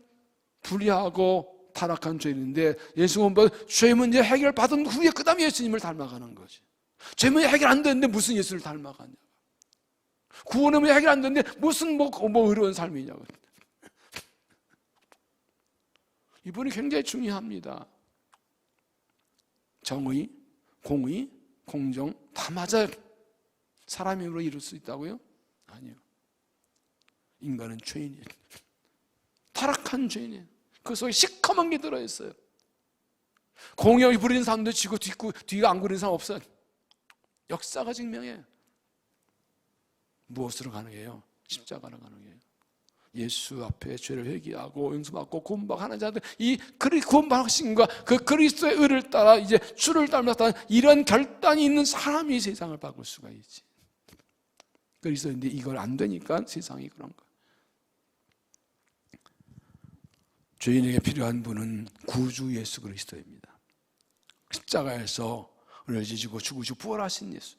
불의하고 타락한 죄인인데 예수 구원받은 죄 문제 해결받은 후에 그 다음에 예수님을 닮아가는 거지. 죄 문제 해결 안 되는데 무슨 예수를 닮아가냐. 구원의 문제 해결 안 되는데 무슨 의로운 삶이냐고. 이분이 굉장히 중요합니다. 정의, 공의, 공정 다 맞아요. 사람의 힘으로 이룰 수 있다고요? 아니요. 인간은 죄인이에요. 타락한 죄인이에요. 그 속에 시커먼 게 들어있어요. 공의를 부리는 사람도 지고 뒤가 안 부리는 사람 없어요. 역사가 증명해요. 무엇으로 가능해요? 십자가로 가능해요. 예수 앞에 죄를 회개하고 용서받고 구원받는 자들, 이 구원받으신과 그 그리스도의 의를 따라 이제 주를 닮았다는 이런 결단이 있는 사람이 세상을 바꿀 수가 있지. 그리스도인데 이걸 안 되니까 세상이 그런 거예요. 죄인에게 필요한 분은 구주 예수 그리스도입니다. 십자가에서 은혜를 지시고 죽으시고 부활하신 예수.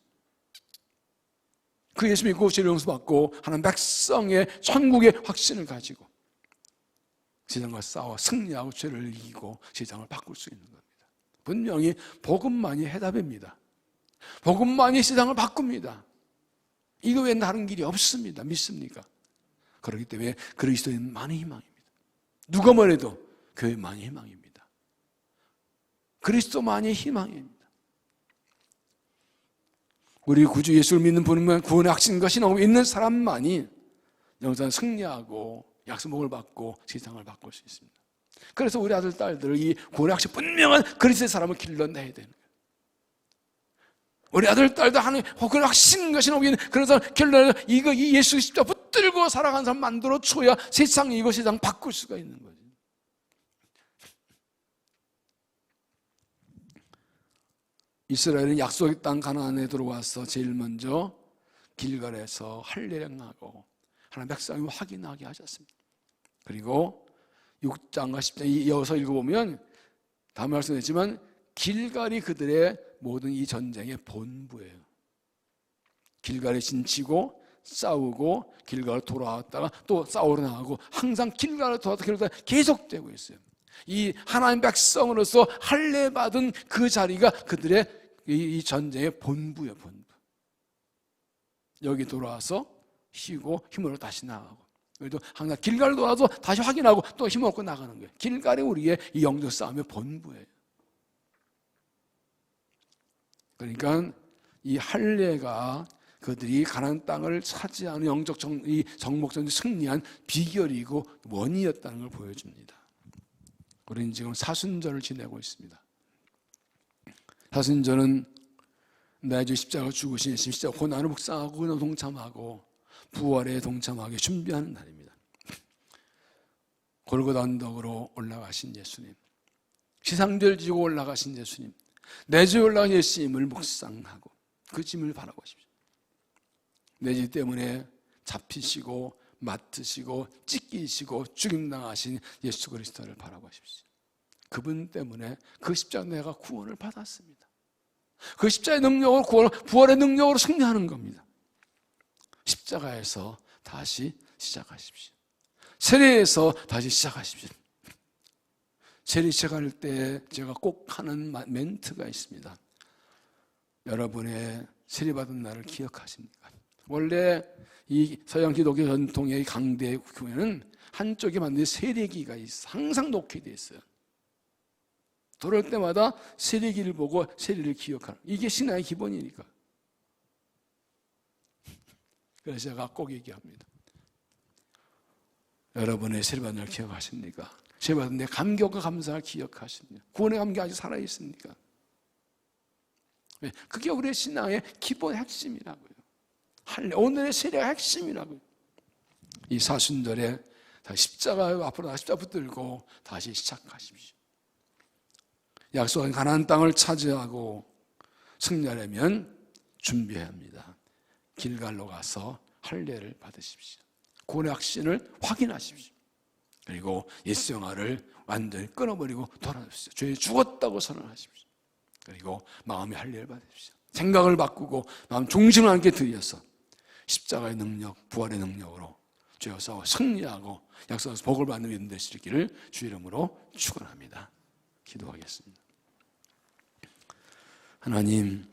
그 예수 믿고 죄를 용서받고 하나님 백성의 천국의 확신을 가지고 세상과 싸워 승리하고 죄를 이기고 세상을 바꿀 수 있는 겁니다. 분명히 복음만이 해답입니다. 복음만이 세상을 바꿉니다. 이거 외에 다른 길이 없습니다. 믿습니까? 그렇기 때문에 그리스도인만이 희망입니다. 누가 뭐래도 교회만이 희망입니다. 그리스도만이 희망입니다. 우리 구주 예수를 믿는 분은 구원의 확신과 신앙을 있는 사람만이 영생 승리하고 약속을 받고 세상을 바꿀 수 있습니다. 그래서 우리 아들, 딸들을 이 구원의 확신 분명한 그리스도의 사람을 길러내야 되는 거예요. 우리 아들, 딸들 하는 구원의 확신과 신앙이 있는 그런 사람 길러내서 이 예수 십자가 붙들고 살아가는 사람 만들어줘야 세상이 이거 세상 바꿀 수가 있는 거죠. 이스라엘은 약속의 땅 가나안에 들어와서 제일 먼저 길갈에서 할례령하고 하나님 백성이 확인하게 하셨습니다. 그리고 6장과 10장 이어서 읽어보면 다음 말씀했지만 길갈이 그들의 모든 이 전쟁의 본부예요. 길갈에 진치고 싸우고 길갈로 돌아왔다가 또 싸우러 나가고 항상 길갈로 돌아왔다가 계속되고 있어요. 이 하나님 백성으로서 할례 받은 그 자리가 그들의 이 전쟁의 본부예요. 본부. 여기 돌아와서 쉬고 힘으로 다시 나가고, 그래도 항상 길갈로 돌아와서 다시 확인하고 또 힘을 얻고 나가는 거예요. 길갈이 우리의 이 영적 싸움의 본부예요. 그러니까 이 할례가 그들이 가나안 땅을 차지하는 영적 이 정복전에 승리한 비결이고 원인이었다는 걸 보여줍니다. 우리는 지금 사순절을 지내고 있습니다. 사순절은 내 주 십자가 죽으신 예수님 십자가 고난을 묵상하고 고난 동참하고 부활에 동참하게 준비하는 날입니다. 골고다 언덕으로 올라가신 예수님, 지상죄를 지고 올라가신 예수님, 내 주에 올라간 예수님을 묵상하고 그 짐을 바라보십시오. 내 죄 때문에 잡히시고 맡으시고 찢기시고 죽임당하신 예수 그리스도를 바라보십시오. 그분 때문에 그 십자가 내가 구원을 받았습니다. 그 십자가의 능력으로 부활의 능력으로 승리하는 겁니다. 십자가에서 다시 시작하십시오. 세례에서 다시 시작하십시오. 세례 시작할 때 제가 꼭 하는 멘트가 있습니다. 여러분의 세례받은 날을 기억하십니까? 원래 이 서양 기독교 전통의 강대 교회는 한쪽에 만든 세례기가 있어. 항상 녹화되어 있어요. 돌아올 때마다 세례기를 보고 세례를 기억하는, 이게 신앙의 기본이니까. 그래서 제가 꼭 얘기합니다. 여러분의 세례받은 날 기억하십니까? 죄받은 내 감격과 감사를 기억하십니다. 구원의 감격이 아직 살아있으니까. 그게 우리의 신앙의 기본 핵심이라고요. 오늘의 세례가 핵심이라고요. 이 사순절에 십자가 앞으로 십자가 붙들고 다시 시작하십시오. 약속한 가나안 땅을 차지하고 승리하려면 준비해야 합니다. 길갈로 가서 할례를 받으십시오. 구원의 확신을 확인하십시오. 그리고 옛 생활을 완전히 끊어버리고 돌아오십시오. 죄에 죽었다고 선언하십시오. 그리고 마음의 할례를 받으십시오. 생각을 바꾸고 마음 중심을 함께 들여서 십자가의 능력, 부활의 능력으로 죄와 싸워 승리하고 약속해서 복을 받는 믿음 되시기를 주 이름으로 축원합니다. 기도하겠습니다. 하나님,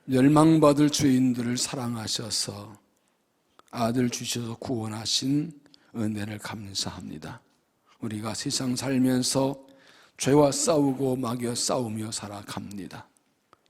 멸망받을 죄인들을 사랑하셔서 아들 주셔서 구원하신 은혜를 감사합니다. 우리가 세상 살면서 죄와 싸우고 마귀와 싸우며 살아갑니다.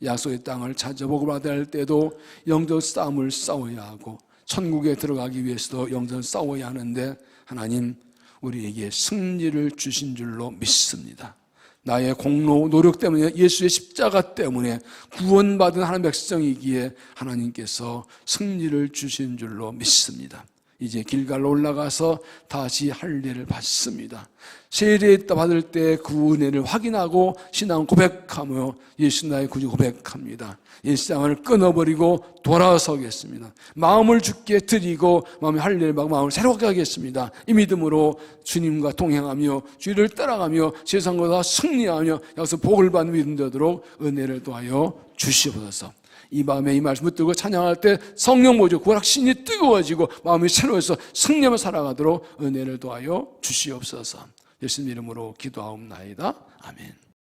약속의 땅을 찾아 복을 받아야 할 때도 영적 싸움을 싸워야 하고 천국에 들어가기 위해서도 영적 싸워야 하는데 하나님, 우리에게 승리를 주신 줄로 믿습니다. 나의 공로, 노력 때문에, 예수의 십자가 때문에 구원받은 하나님의 백성이기에 하나님께서 승리를 주신 줄로 믿습니다. 이제 길갈로 올라가서 다시 할례를 받습니다. 세례 받을 때 그 은혜를 확인하고 신앙 고백하며 예수 나의 구주 고백합니다. 일상을 끊어버리고 돌아서겠습니다. 마음을 주께 드리고 마음의 할례를 받고 마음을 새롭게 하겠습니다. 이 믿음으로 주님과 동행하며 주를 따라가며 세상보다 승리하며 여기서 복을 받는 믿음 되도록 은혜를 도하여 주시옵소서. 이 밤에 이 말씀 붙들고 찬양할 때 성령 보조 구원 확신이 뜨거워지고 마음이 새로워서 승리하며 살아가도록 은혜를 도하여 주시옵소서. 예수님 이름으로 기도하옵나이다. 아멘.